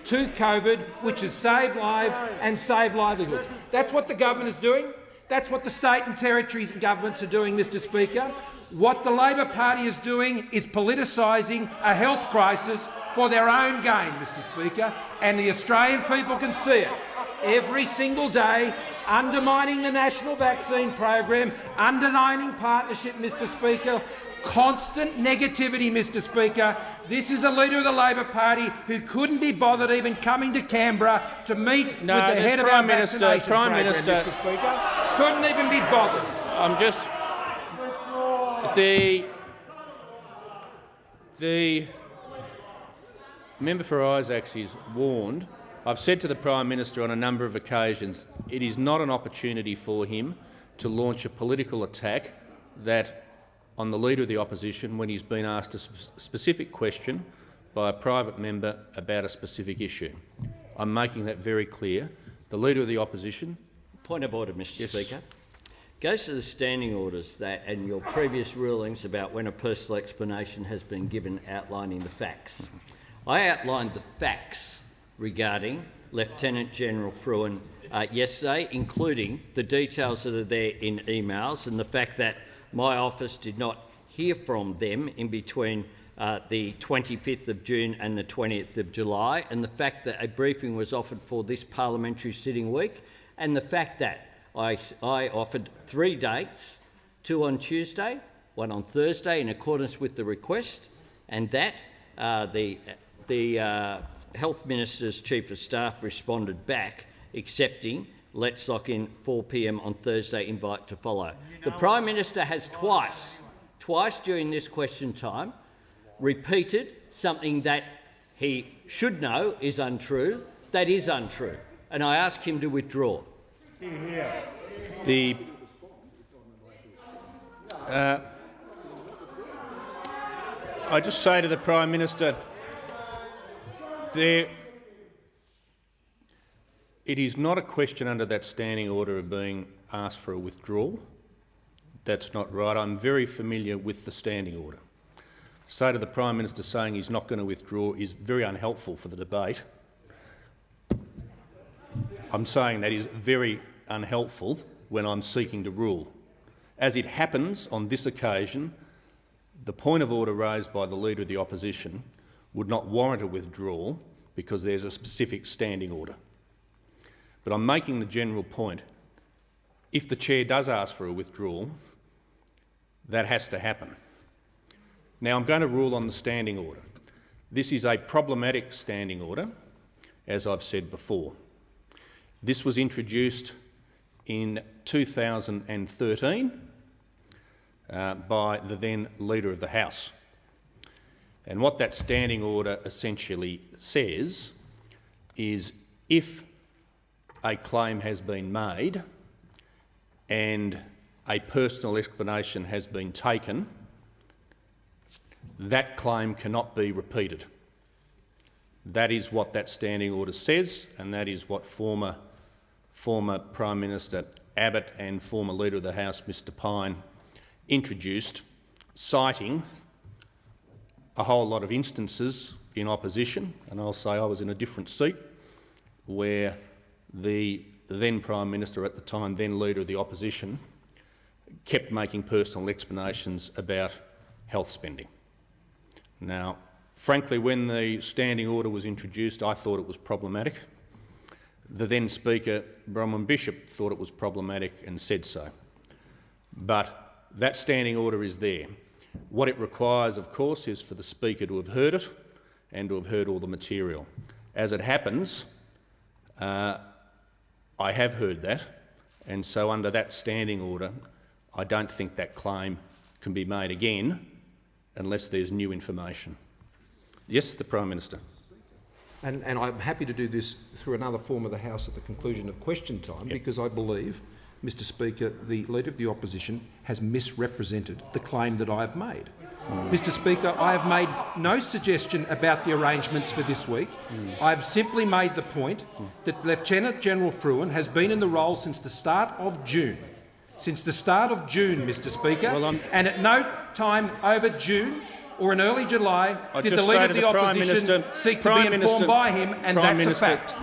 to COVID, which has saved lives and saved livelihoods. That's what the government is doing. That's what the state and territories and governments are doing, Mr Speaker. What the Labor Party is doing is politicising a health crisis for their own gain, Mr Speaker, and the Australian people can see it every single day, undermining the national vaccine program, undermining partnership, Mr Speaker. Constant negativity, Mr Speaker. This is a leader of the Labor Party who couldn't be bothered even coming to Canberra to meet with the head of our vaccination program, Mr Speaker. Couldn't even be bothered. I'm just... The member for Isaacs is warned. I've said to the Prime Minister on a number of occasions it is not an opportunity for him to launch a political attack on the Leader of the Opposition when he's been asked a specific question by a private member about a specific issue. I'm making that very clear. The Leader of the Opposition— Point of order, Mr Yes. Speaker. Goes to the standing orders and your previous rulings about when a personal explanation has been given outlining the facts. I outlined the facts regarding Lieutenant General Fruin yesterday, including the details that are there in emails and the fact that my office did not hear from them in between the 25th of June and the 20th of July, and the fact that a briefing was offered for this parliamentary sitting week, and the fact that I offered 3 dates, 2 on Tuesday, 1 on Thursday, in accordance with the request, and that the Health Minister's Chief of Staff responded back, accepting let's lock in 4 p.m. on Thursday invite to follow. The Prime Minister has twice during this question time repeated something that he should know is untrue, that is untrue, and I ask him to withdraw. I just say to the Prime Minister, it is not a question under that standing order of being asked for a withdrawal. That's not right. I'm very familiar with the standing order. Say to the Prime Minister saying he's not going to withdraw is very unhelpful for the debate. I'm saying that is very unhelpful when I'm seeking to rule. As it happens on this occasion, the point of order raised by the Leader of the Opposition would not warrant a withdrawal because there's a specific standing order. But I'm making the general point. If the chair does ask for a withdrawal, that has to happen. Now, I'm going to rule on the standing order. This is a problematic standing order, as I've said before. This was introduced in 2013 by the then Leader of the House. And what that standing order essentially says is if a claim has been made and a personal explanation has been taken, that claim cannot be repeated. That is what that standing order says, and that is what former Prime Minister Abbott and former Leader of the House Mr Pyne introduced, citing a whole lot of instances in opposition, and I'll say I was in a different seat, where the then Prime Minister at the time, then Leader of the Opposition, kept making personal explanations about health spending. Now, frankly, when the standing order was introduced, I thought it was problematic. The then Speaker, Bronwyn Bishop, thought it was problematic and said so. But that standing order is there. What it requires, of course, is for the Speaker to have heard it and to have heard all the material. As it happens, I have heard that, and so under that standing order, I don't think that claim can be made again unless there's new information. Yes, the Prime Minister. And I'm happy to do this through another form of the House at the conclusion of question time, because I believe, Mr Speaker, the Leader of the Opposition has misrepresented the claim that I have made. Mr Speaker, I have made no suggestion about the arrangements for this week. I have simply made the point that Lieutenant General Fruin has been in the role since the start of June. Since the start of June, Mr Speaker, and at no time over June or in early July did the Leader of the Opposition seek to be informed by him, and that's a fact.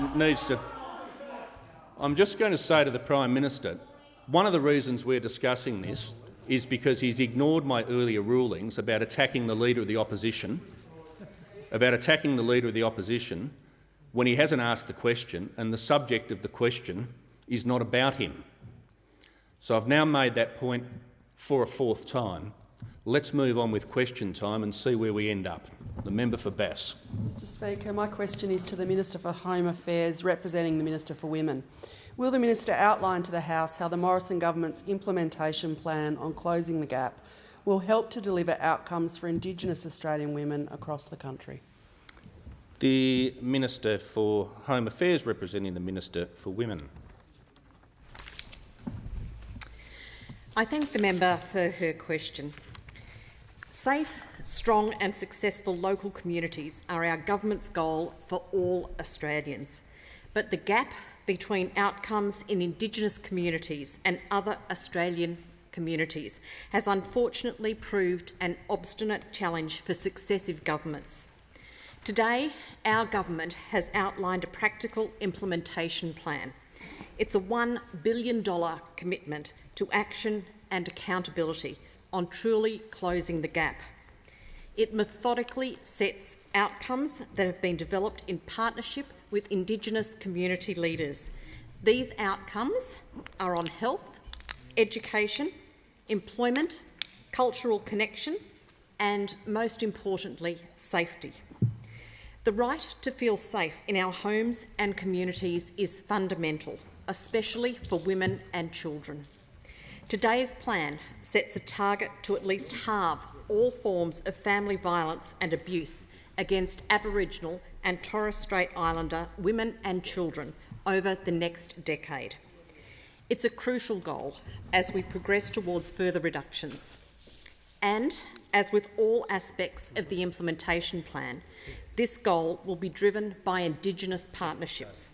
I'm just going to say to the Prime Minister, one of the reasons we're discussing this is because he's ignored my earlier rulings about attacking the Leader of the Opposition, when he hasn't asked the question and the subject of the question is not about him. So I've now made that point for a fourth time. Let's move on with question time and see where we end up. The member for Bass. Mr Speaker, my question is to the Minister for Home Affairs representing the Minister for Women. Will the Minister outline to the House how the Morrison government's implementation plan on closing the gap will help to deliver outcomes for Indigenous Australian women across the country? The Minister for Home Affairs representing the Minister for Women. I thank the member for her question. Safe, strong and successful local communities are our government's goal for all Australians. But the gap between outcomes in Indigenous communities and other Australian communities has unfortunately proved an obstinate challenge for successive governments. Today, our government has outlined a practical implementation plan. It's a $1 billion commitment to action and accountability on truly closing the gap. It methodically sets outcomes that have been developed in partnership with Indigenous community leaders. These outcomes are on health, education, employment, cultural connection and, most importantly, safety. The right to feel safe in our homes and communities is fundamental, especially for women and children. Today's plan sets a target to at least halve all forms of family violence and abuse against Aboriginal and Torres Strait Islander women and children over the next decade. It's a crucial goal as we progress towards further reductions. And, as with all aspects of the implementation plan, this goal will be driven by Indigenous partnerships.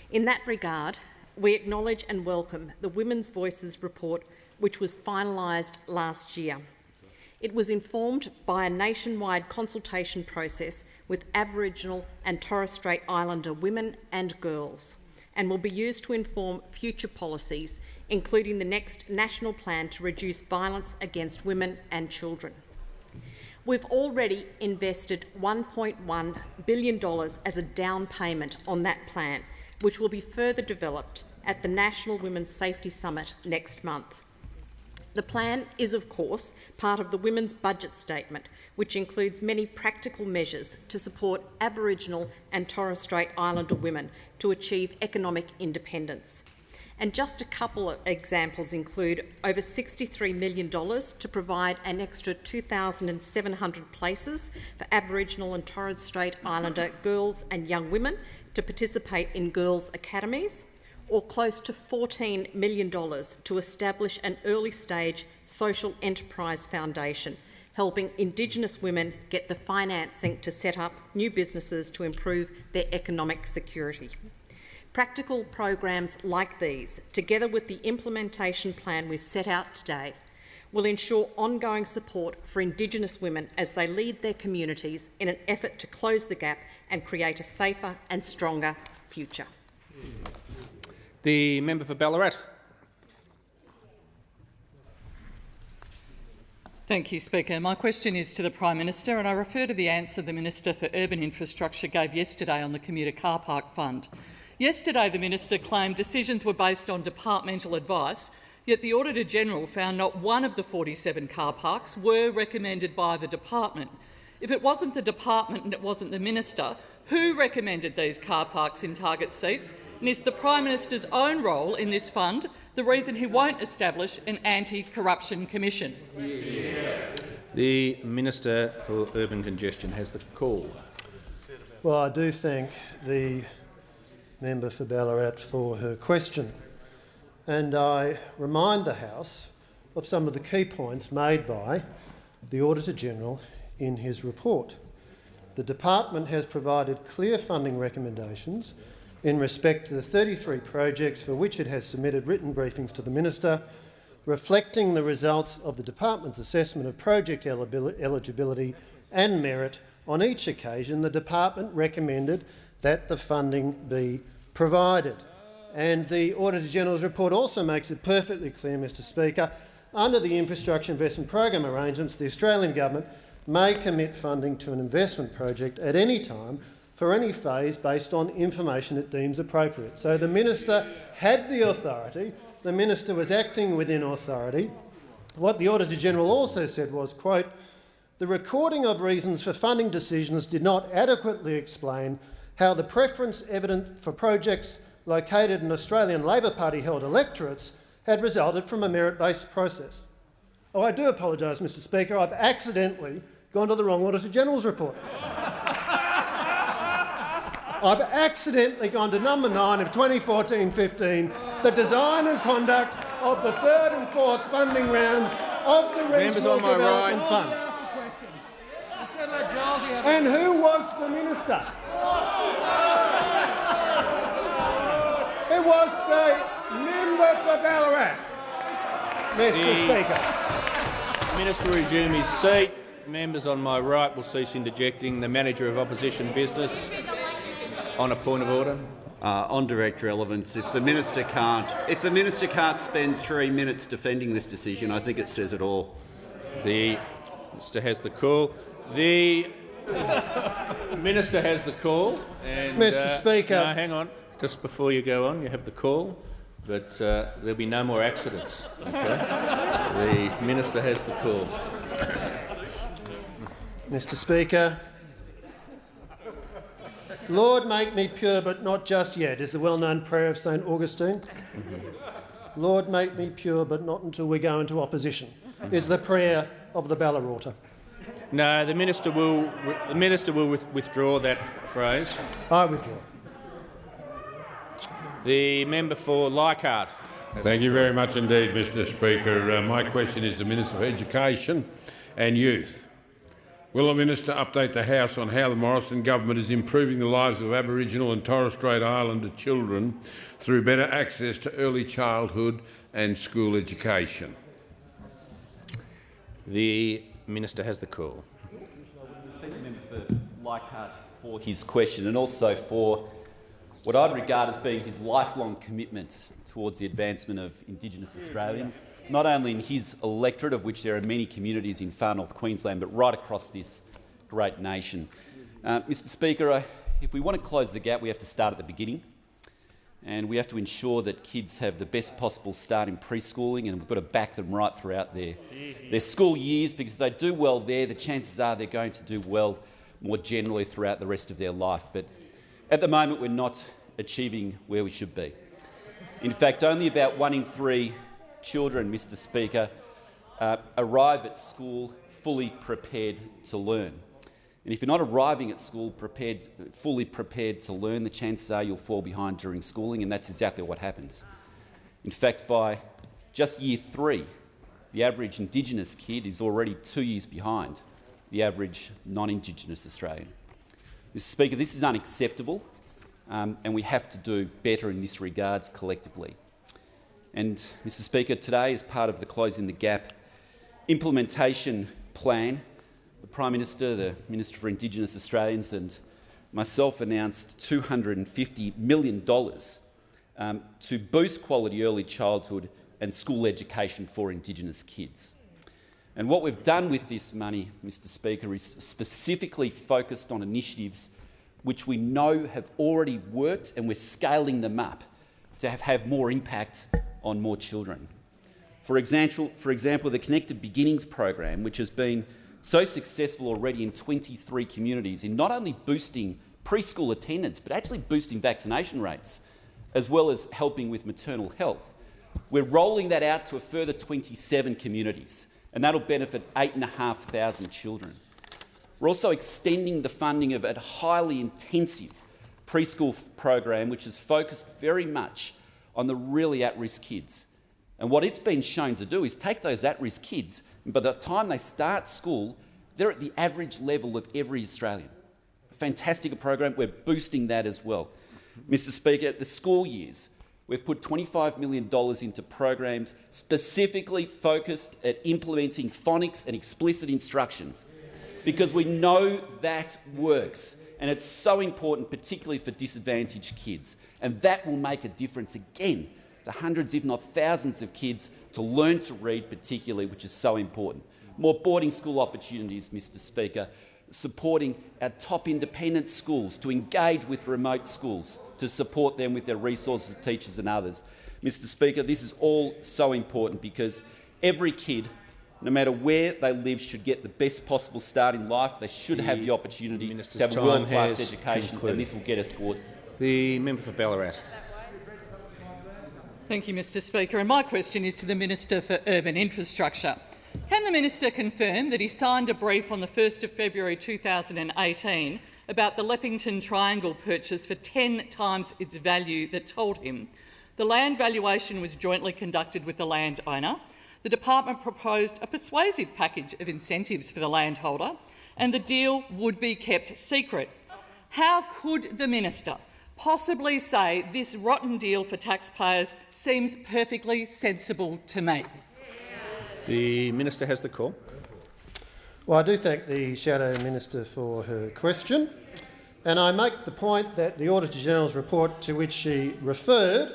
In that regard, we acknowledge and welcome the Women's Voices report, which was finalised last year. It was informed by a nationwide consultation process with Aboriginal and Torres Strait Islander women and girls, and will be used to inform future policies, including the next national plan to reduce violence against women and children. We've already invested $1.1 billion as a down payment on that plan, which will be further developed at the National Women's Safety Summit next month. The plan is, of course, part of the Women's Budget Statement, which includes many practical measures to support Aboriginal and Torres Strait Islander women to achieve economic independence. And just a couple of examples include over $63 million to provide an extra 2,700 places for Aboriginal and Torres Strait Islander girls and young women to participate in girls' academies, or close to $14 million to establish an early-stage social enterprise foundation, helping Indigenous women get the financing to set up new businesses to improve their economic security. Practical programs like these, together with the implementation plan we've set out today, will ensure ongoing support for Indigenous women as they lead their communities in an effort to close the gap and create a safer and stronger future. The member for Ballarat. Thank you, Speaker. My question is to the Prime Minister, and I refer to the answer the Minister for Urban Infrastructure gave yesterday on the Commuter Car Park Fund. Yesterday, the minister claimed decisions were based on departmental advice, yet the Auditor-General found not one of the 47 car parks were recommended by the department. If it wasn't the department and it wasn't the minister, who recommended these car parks in target seats? And is the Prime Minister's own role in this fund the reason he won't establish an anti-corruption commission? The Minister for Urban Congestion has the call. Well, I do thank the member for Ballarat for her question, and I remind the House of some of the key points made by the Auditor-General in his report. The department has provided clear funding recommendations in respect to the 33 projects for which it has submitted written briefings to the minister, reflecting the results of the department's assessment of project eligibility and merit. On each occasion, the department recommended that the funding be provided. And the Auditor-General's report also makes it perfectly clear, Mr Speaker, under the Infrastructure Investment Program arrangements, the Australian Government may commit funding to an investment project at any time for any phase based on information it deems appropriate. So the minister had the authority. The minister was acting within authority. What the Auditor-General also said was, quote, "The recording of reasons for funding decisions did not adequately explain how the preference evident for projects located in Australian Labor Party-held electorates had resulted from a merit-based process." Oh, I do apologise, Mr Speaker. I've accidentally gone to the wrong Auditor-General's report. I've accidentally gone to number 9 of 2014-15, the design and conduct of the third and fourth funding rounds of the Regional Development Fund. And who was the minister? It was the member for Ballarat, Mr Speaker. Minister will resume his seat. Members on my right will cease interjecting. The Manager of Opposition Business on a point of order. On direct relevance, if the minister can't spend 3 minutes defending this decision, I think it says it all. The minister has the call. The minister has the call. And, Mr Speaker. No, hang on. Just before you go on, you have the call, but there'll be no more accidents. Okay? The minister has the call. Mr Speaker, Lord, make me pure, but not just yet, is the well-known prayer of St Augustine. Lord, make me pure, but not until we go into opposition, is the prayer of the Ballarotter. No, the minister will withdraw that phrase. I withdraw. The member for Leichhardt. Thank you very much indeed, Mr Speaker. My question is to the Minister for Education and Youth. Will the minister update the House on how the Morrison government is improving the lives of Aboriginal and Torres Strait Islander children through better access to early childhood and school education? The minister has the call. Thank the member for Leichhardt for his question and also for what I'd regard as being his lifelong commitment towards the advancement of Indigenous Australians, not only in his electorate, of which there are many communities in far north Queensland, but right across this great nation. Mr Speaker, if we want to close the gap, we have to start at the beginning, and we have to ensure that kids have the best possible start in preschooling, and we've got to back them right throughout their school years, because if they do well there, the chances are they're going to do well more generally throughout the rest of their life. But at the moment, we're not achieving where we should be. In fact, only about 1 in 3 children, Mr Speaker, arrive at school fully prepared to learn. And if you're not arriving at school fully prepared to learn, the chances are you'll fall behind during schooling, and that's exactly what happens. In fact, by just year 3, the average Indigenous kid is already 2 years behind the average non-Indigenous Australian. Mr Speaker, this is unacceptable, and we have to do better in this regards collectively. And, Mr Speaker, today, as part of the Closing the Gap implementation plan, the Prime Minister, the Minister for Indigenous Australians and myself announced $250 million to boost quality early childhood and school education for Indigenous kids. And what we've done with this money, Mr Speaker, is specifically focused on initiatives which we know have already worked, and we're scaling them up to have more impact on more children. For example, the Connected Beginnings program, which has been so successful already in 23 communities in not only boosting preschool attendance, but actually boosting vaccination rates, as well as helping with maternal health. We're rolling that out to a further 27 communities, and that'll benefit 8,500 children. We're also extending the funding of a highly intensive preschool program, which is focused very much on the really at-risk kids. And what it's been shown to do is take those at-risk kids, and by the time they start school, they're at the average level of every Australian. A fantastic program. We're boosting that as well. Mr. Speaker, the school years, we've put $25 million into programs specifically focused at implementing phonics and explicit instructions, because we know that works, and it's so important, particularly for disadvantaged kids. And that will make a difference again to hundreds, if not thousands of kids to learn to read particularly, which is so important. More boarding school opportunities, Mr. Speaker, supporting our top independent schools to engage with remote schools, to support them with their resources, teachers and others. Mr. Speaker, this is all so important because every kid, no matter where they live, should get the best possible start in life. They should have the opportunity to have a world-class education, and this will get us toward. The member for Ballarat. Thank you, Mr. Speaker. And my question is to the Minister for Urban Infrastructure. Can the minister confirm that he signed a brief on the 1st of February 2018 about the Leppington Triangle purchase for 10 times its value that told him the land valuation was jointly conducted with the landowner, the department proposed a persuasive package of incentives for the landholder, and the deal would be kept secret? How could the minister possibly say this rotten deal for taxpayers seems perfectly sensible to me? The minister has the call. Well, I do thank the Shadow Minister for her question, and I make the point that the Auditor-General's report to which she referred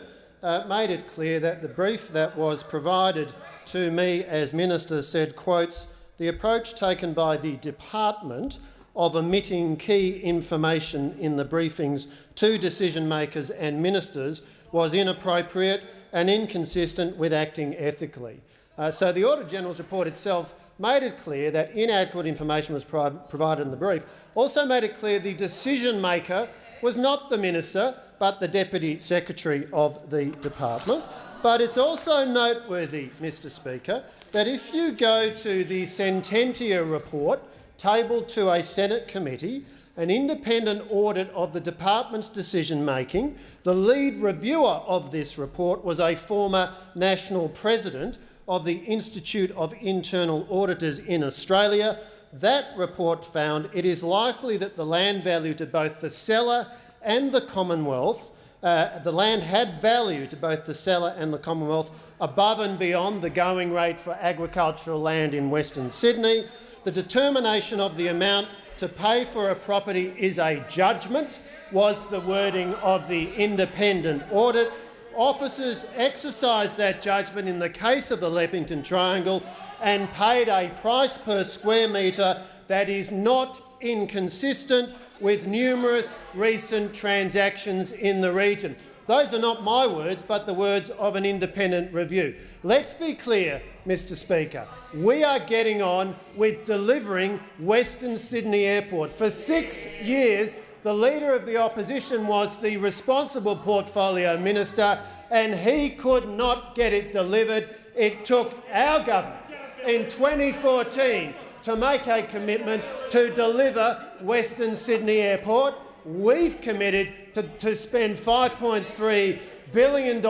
made it clear that the brief that was provided to me as Minister said, quotes, "The approach taken by the department of omitting key information in the briefings to decision-makers and ministers was inappropriate and inconsistent with acting ethically." So the Auditor-General's report itself made it clear that inadequate information was provided in the brief, also made it clear the decision-maker was not the minister but the Deputy Secretary of the department. But it's also noteworthy, Mr. Speaker, that if you go to the Sententia report tabled to a Senate committee, an independent audit of the department's decision-making, the lead reviewer of this report was a former national president of the Institute of Internal Auditors in Australia. That report found it is likely that the land value to both the seller and the Commonwealth, the land had value to both the seller and the Commonwealth above and beyond the going rate for agricultural land in Western Sydney. The determination of the amount to pay for a property is a judgment, was the wording of the independent audit. Officers exercised that judgment in the case of the Leppington Triangle and paid a price per square metre that is not inconsistent with numerous recent transactions in the region. Those are not my words, but the words of an independent review. Let's be clear, Mr. Speaker. We are getting on with delivering Western Sydney Airport. For 6 years, the Leader of the Opposition was the responsible portfolio minister, and he could not get it delivered. It took our government in 2014 to make a commitment to deliver Western Sydney Airport. We've committed to spend $5.3 billion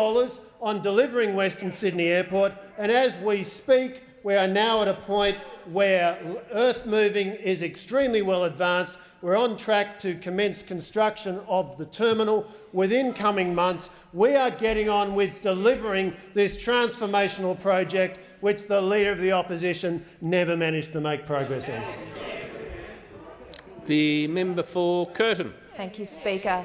on delivering Western Sydney Airport, and as we speak, we are now at a point where earth moving is extremely well advanced. We're on track to commence construction of the terminal within coming months. We are getting on with delivering this transformational project which the Leader of the Opposition never managed to make progress in. The member for Curtin. Thank you, Speaker.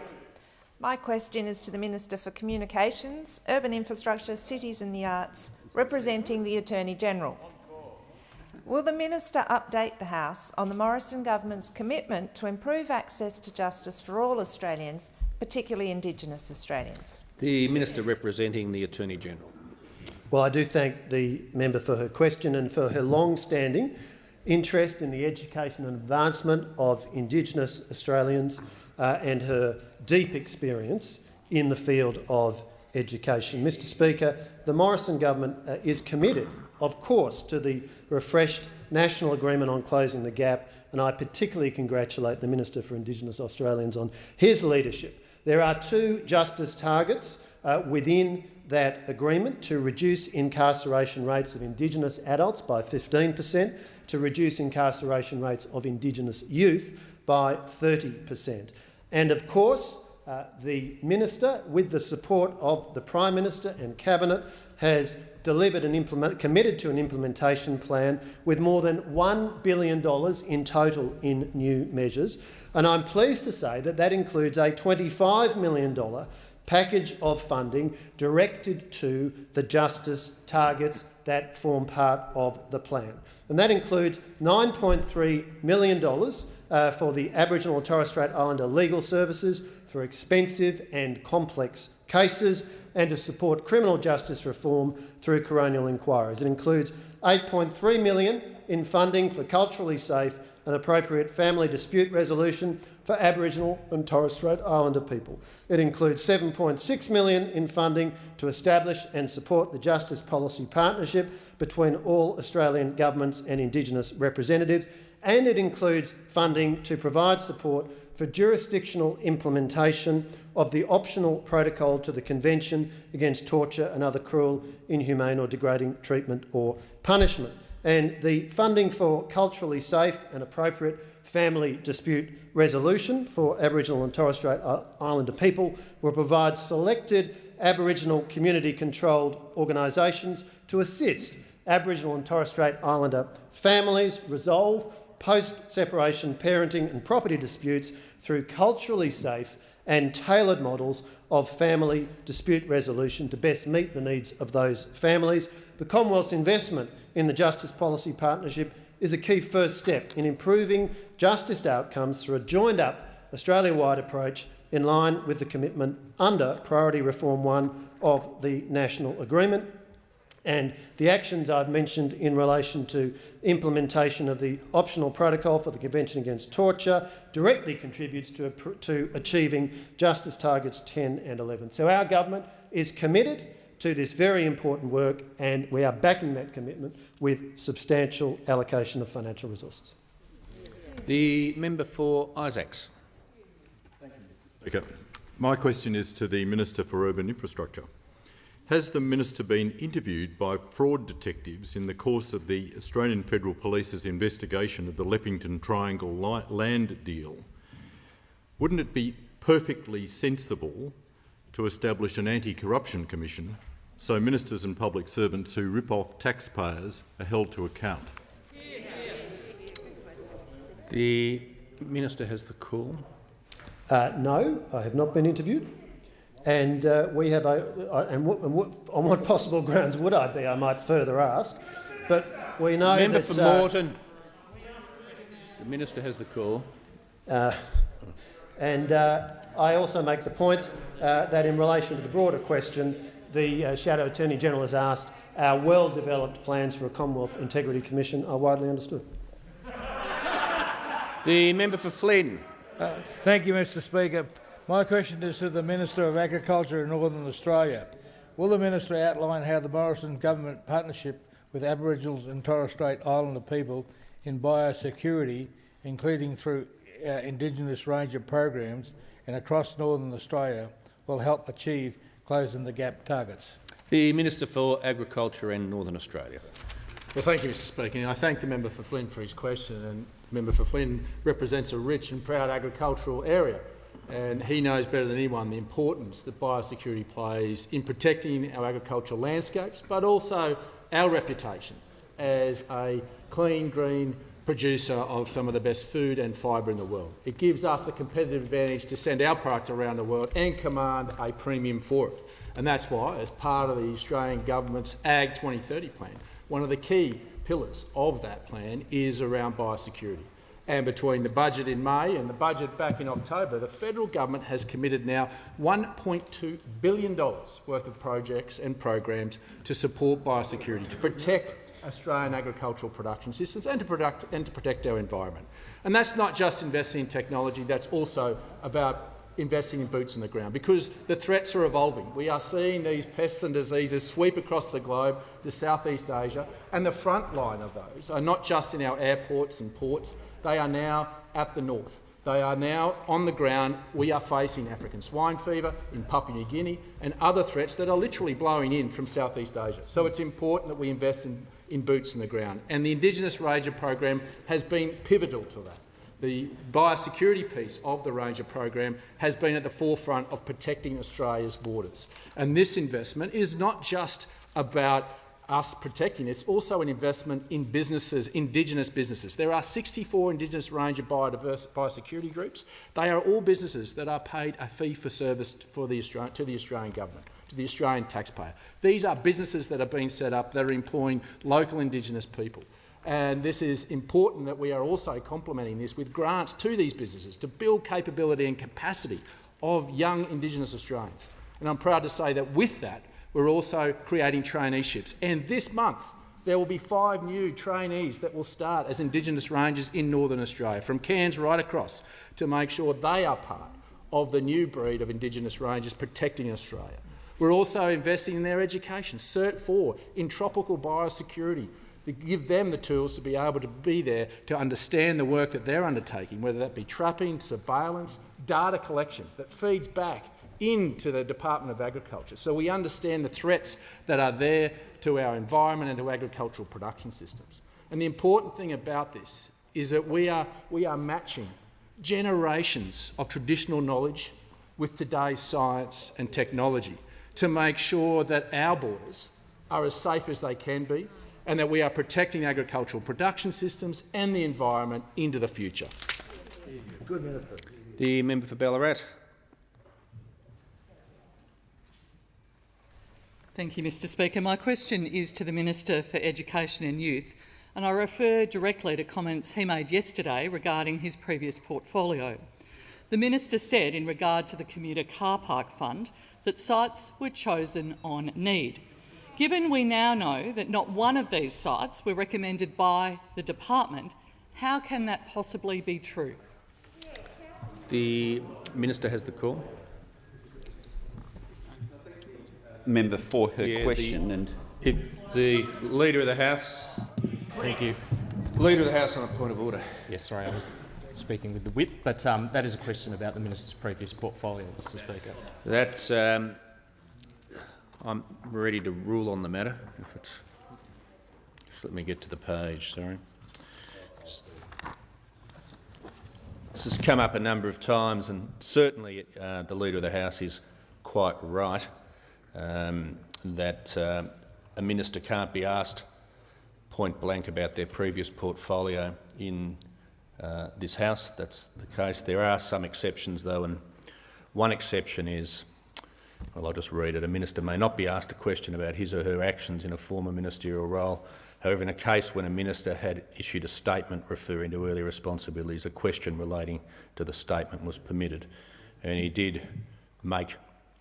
My question is to the Minister for Communications, Urban Infrastructure, Cities and the Arts, representing the Attorney-General. Will the Minister update the House on the Morrison Government's commitment to improve access to justice for all Australians, particularly Indigenous Australians? The Minister representing the Attorney-General. Well, I do thank the member for her question and for her long-standing interest in the education and advancement of Indigenous Australians and her deep experience in the field of education. Mr Speaker, the Morrison Government is committed, of course, to the refreshed National Agreement on Closing the Gap, and I particularly congratulate the Minister for Indigenous Australians on his leadership. There are 2 justice targets within that agreement: to reduce incarceration rates of Indigenous adults by 15%, to reduce incarceration rates of Indigenous youth by 30%. And of course, the Minister, with the support of the Prime Minister and Cabinet, has delivered committed to an implementation plan with more than $1 billion in total in new measures. And I'm pleased to say that that includes a $25 million package of funding directed to the justice targets that form part of the plan. And that includes $9.3 million for the Aboriginal and Torres Strait Islander legal services for expensive and complex cases, and to support criminal justice reform through coronial inquiries. It includes $8.3 million in funding for culturally safe and appropriate family dispute resolution for Aboriginal and Torres Strait Islander people. It includes $7.6 million in funding to establish and support the Justice Policy Partnership between all Australian governments and Indigenous representatives, and it includes funding to provide support for jurisdictional implementation of the optional protocol to the Convention Against Torture and Other Cruel, Inhumane or Degrading Treatment or Punishment. And the funding for culturally safe and appropriate family dispute resolution for Aboriginal and Torres Strait Islander people will provide selected Aboriginal community-controlled organisations to assist Aboriginal and Torres Strait Islander families resolve post-separation parenting and property disputes through culturally safe and tailored models of family dispute resolution to best meet the needs of those families. The Commonwealth's investment in the Justice Policy Partnership is a key first step in improving justice outcomes through a joined-up Australia-wide approach in line with the commitment under Priority Reform 1 of the National Agreement. And the actions I've mentioned in relation to implementation of the optional protocol for the Convention Against Torture directly contributes to achieving Justice Targets 10 and 11. So our government is committed to this very important work, and we are backing that commitment with substantial allocation of financial resources. The member for Isaacs. Thank you, Mr Speaker. My question is to the Minister for Urban Infrastructure. Has the Minister been interviewed by fraud detectives in the course of the Australian Federal Police's investigation of the Leppington Triangle land deal? Wouldn't it be perfectly sensible to establish an anti-corruption commission so ministers and public servants who rip off taxpayers are held to account? The Minister has the call. No, I have not been interviewed. And we have on what possible grounds would I be? I might further ask, but we know Member that, for Moreton. The Minister has the call. And I also make the point that in relation to the broader question, the Shadow Attorney-General has asked, our well-developed plans for a Commonwealth Integrity Commission are widely understood. The member for Flynn. Thank you, Mr Speaker. My question is to the Minister of Agriculture in Northern Australia. Will the Minister outline how the Morrison Government partnership with Aboriginals and Torres Strait Islander people in biosecurity, including through Indigenous range of programs and across Northern Australia, will help achieve closing the gap targets? The Minister for Agriculture and Northern Australia. Well, thank you, Mr Speaker. And I thank the member for Flynn for his question. And the member for Flynn represents a rich and proud agricultural area. And he knows better than anyone the importance that biosecurity plays in protecting our agricultural landscapes, but also our reputation as a clean, green producer of some of the best food and fibre in the world. It gives us a competitive advantage to send our product around the world and command a premium for it. And that's why, as part of the Australian Government's Ag 2030 plan, one of the key pillars of that plan is around biosecurity. And between the budget in May and the budget back in October, the federal government has committed now $1.2 billion worth of projects and programs to support biosecurity, to protect Australian agricultural production systems and to protect our environment. And that's not just investing in technology, that's also about investing in boots on the ground, because the threats are evolving. We are seeing these pests and diseases sweep across the globe to Southeast Asia, and the front line of those are not just in our airports and ports, they are now at the north. They are now on the ground. We are facing African swine fever in Papua New Guinea and other threats that are literally blowing in from Southeast Asia. So it's important that we invest in boots on the ground. And the Indigenous Ranger program has been pivotal to that. The biosecurity piece of the Ranger program has been at the forefront of protecting Australia's borders. And this investment is not just about us protecting, it's also an investment in businesses, Indigenous businesses. There are 64 Indigenous Ranger biosecurity groups. They are all businesses that are paid a fee for service to the Australian government, to the Australian taxpayer. These are businesses that are being set up that are employing local Indigenous people. And this is important that we are also complementing this with grants to these businesses to build capability and capacity of young Indigenous Australians. And I'm proud to say that with that, we're also creating traineeships. And this month, there will be 5 new trainees that will start as Indigenous Rangers in Northern Australia, from Cairns right across, to make sure they are part of the new breed of Indigenous Rangers protecting Australia. We're also investing in their education, Cert 4, in tropical biosecurity, to give them the tools to be able to be there to understand the work that they're undertaking, whether that be trapping, surveillance, data collection that feeds back into the Department of Agriculture. So we understand the threats that are there to our environment and to agricultural production systems. And the important thing about this is that we are matching generations of traditional knowledge with today's science and technology to make sure that our borders are as safe as they can be and that we are protecting agricultural production systems and the environment into the future. Good Minister. The member for Ballarat. Thank you, Mr Speaker. My question is to the Minister for Education and Youth, and I refer directly to comments he made yesterday regarding his previous portfolio. The Minister said in regard to the Commuter Car Park Fund that sites were chosen on need. Given we now know that not one of these sites were recommended by the department, how can that possibly be true? The Minister has the call. Member for her question. The Leader of the House. Thank you. Leader of the House on a point of order. Yes, sorry, I was speaking with the whip, but that is a question about the Minister's previous portfolio, Mr Speaker. That I'm ready to rule on the matter. If it's, just let me get to the page, sorry. This has come up a number of times, and certainly the Leader of the House is quite right that a minister can't be asked point blank about their previous portfolio in this House. That's the case. There are some exceptions, though, and one exception is, well, I'll just read it. A minister may not be asked a question about his or her actions in a former ministerial role. However, in a case when a minister had issued a statement referring to earlier responsibilities, a question relating to the statement was permitted. And he did make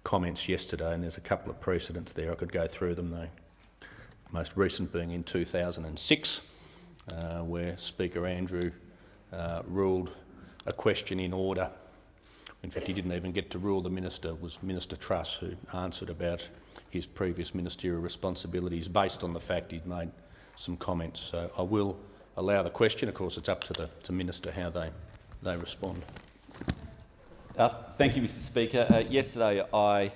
comments yesterday, and there's a couple of precedents there. I could go through them, though. Most recent being in 2006, where Speaker Andrew ruled a question in order. In fact, he didn't even get to rule. The minister was Minister Truss, who answered about his previous ministerial responsibilities based on the fact he'd made some comments. So I will allow the question. Of course, it's up to the Minister how they respond. Thank you, Mr Speaker. Yesterday I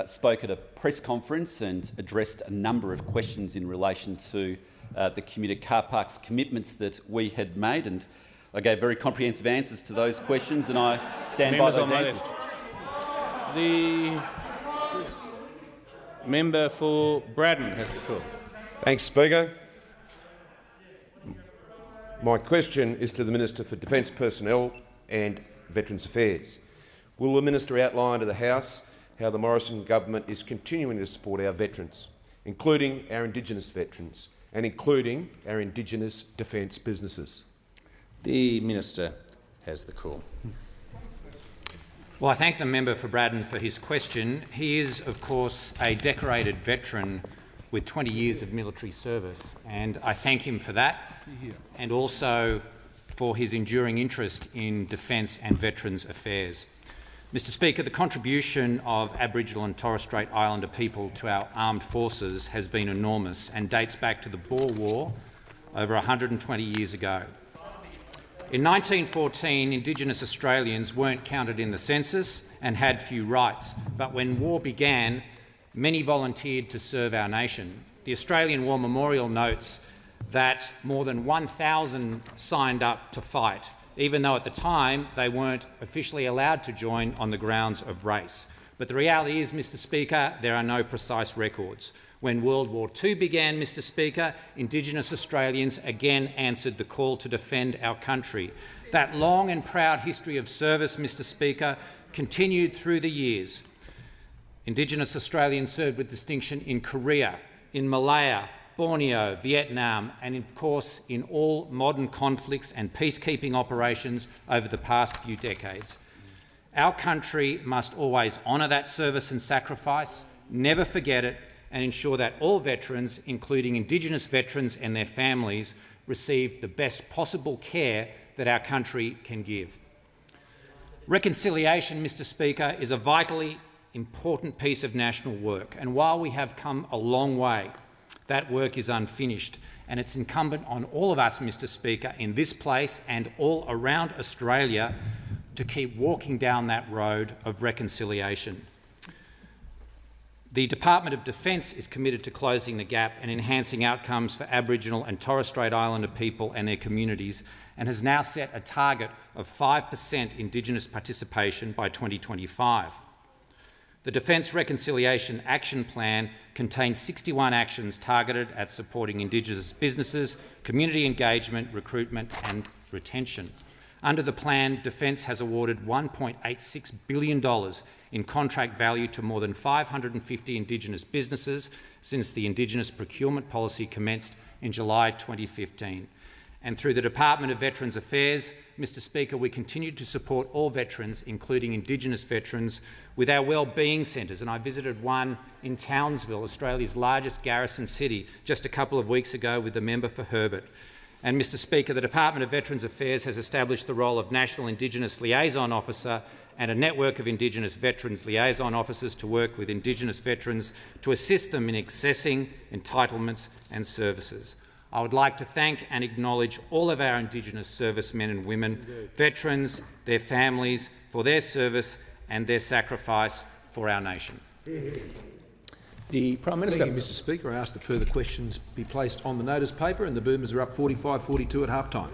spoke at a press conference and addressed a number of questions in relation to the commuter car parks commitments that we had made, and I gave very comprehensive answers to those questions, and I stand by those answers. The member for Braddon has the call. Thanks, Speaker. My question is to the Minister for Defence Personnel and Veterans Affairs. Will the Minister outline to the House how the Morrison government is continuing to support our veterans, including our Indigenous veterans, and including our Indigenous defence businesses? The Minister has the call. Well, I thank the member for Braddon for his question. He is, of course, a decorated veteran with 20 years of military service, and I thank him for that, and also for his enduring interest in defence and veterans affairs. Mr Speaker, the contribution of Aboriginal and Torres Strait Islander people to our armed forces has been enormous and dates back to the Boer War over 120 years ago. In 1914, Indigenous Australians weren't counted in the census and had few rights, but when war began, many volunteered to serve our nation. The Australian War Memorial notes that more than 1,000 signed up to fight, even though at the time they weren't officially allowed to join on the grounds of race. But the reality is, Mr Speaker, there are no precise records. When World War II began, Mr Speaker, Indigenous Australians again answered the call to defend our country. That long and proud history of service, Mr Speaker, continued through the years. Indigenous Australians served with distinction in Korea, in Malaya, Borneo, Vietnam, and of course in all modern conflicts and peacekeeping operations over the past few decades. Our country must always honour that service and sacrifice, never forget it, and ensure that all veterans, including Indigenous veterans and their families, receive the best possible care that our country can give. Reconciliation, Mr Speaker, is a vitally important piece of national work, and while we have come a long way, that work is unfinished, and it's incumbent on all of us, Mr Speaker, in this place and all around Australia to keep walking down that road of reconciliation. The Department of Defence is committed to closing the gap and enhancing outcomes for Aboriginal and Torres Strait Islander people and their communities, and has now set a target of 5% Indigenous participation by 2025. The Defence Reconciliation Action Plan contains 61 actions targeted at supporting Indigenous businesses, community engagement, recruitment and retention. Under the plan, Defence has awarded $1.86 billion in contract value to more than 550 Indigenous businesses since the Indigenous procurement policy commenced in July 2015. And through the Department of Veterans Affairs, Mr Speaker, we continue to support all veterans, including Indigenous veterans, with our wellbeing centres. And I visited one in Townsville, Australia's largest garrison city, just a couple of weeks ago with the member for Herbert. And Mr Speaker, the Department of Veterans Affairs has established the role of National Indigenous Liaison Officer and a network of Indigenous Veterans Liaison Officers to work with Indigenous veterans to assist them in accessing entitlements and services. I would like to thank and acknowledge all of our Indigenous servicemen and women, veterans, their families, for their service and their sacrifice for our nation. The Prime Minister. Thank you, Mr Speaker. I ask that further questions be placed on the notice paper, and the Boomers are up 45-42 at half-time.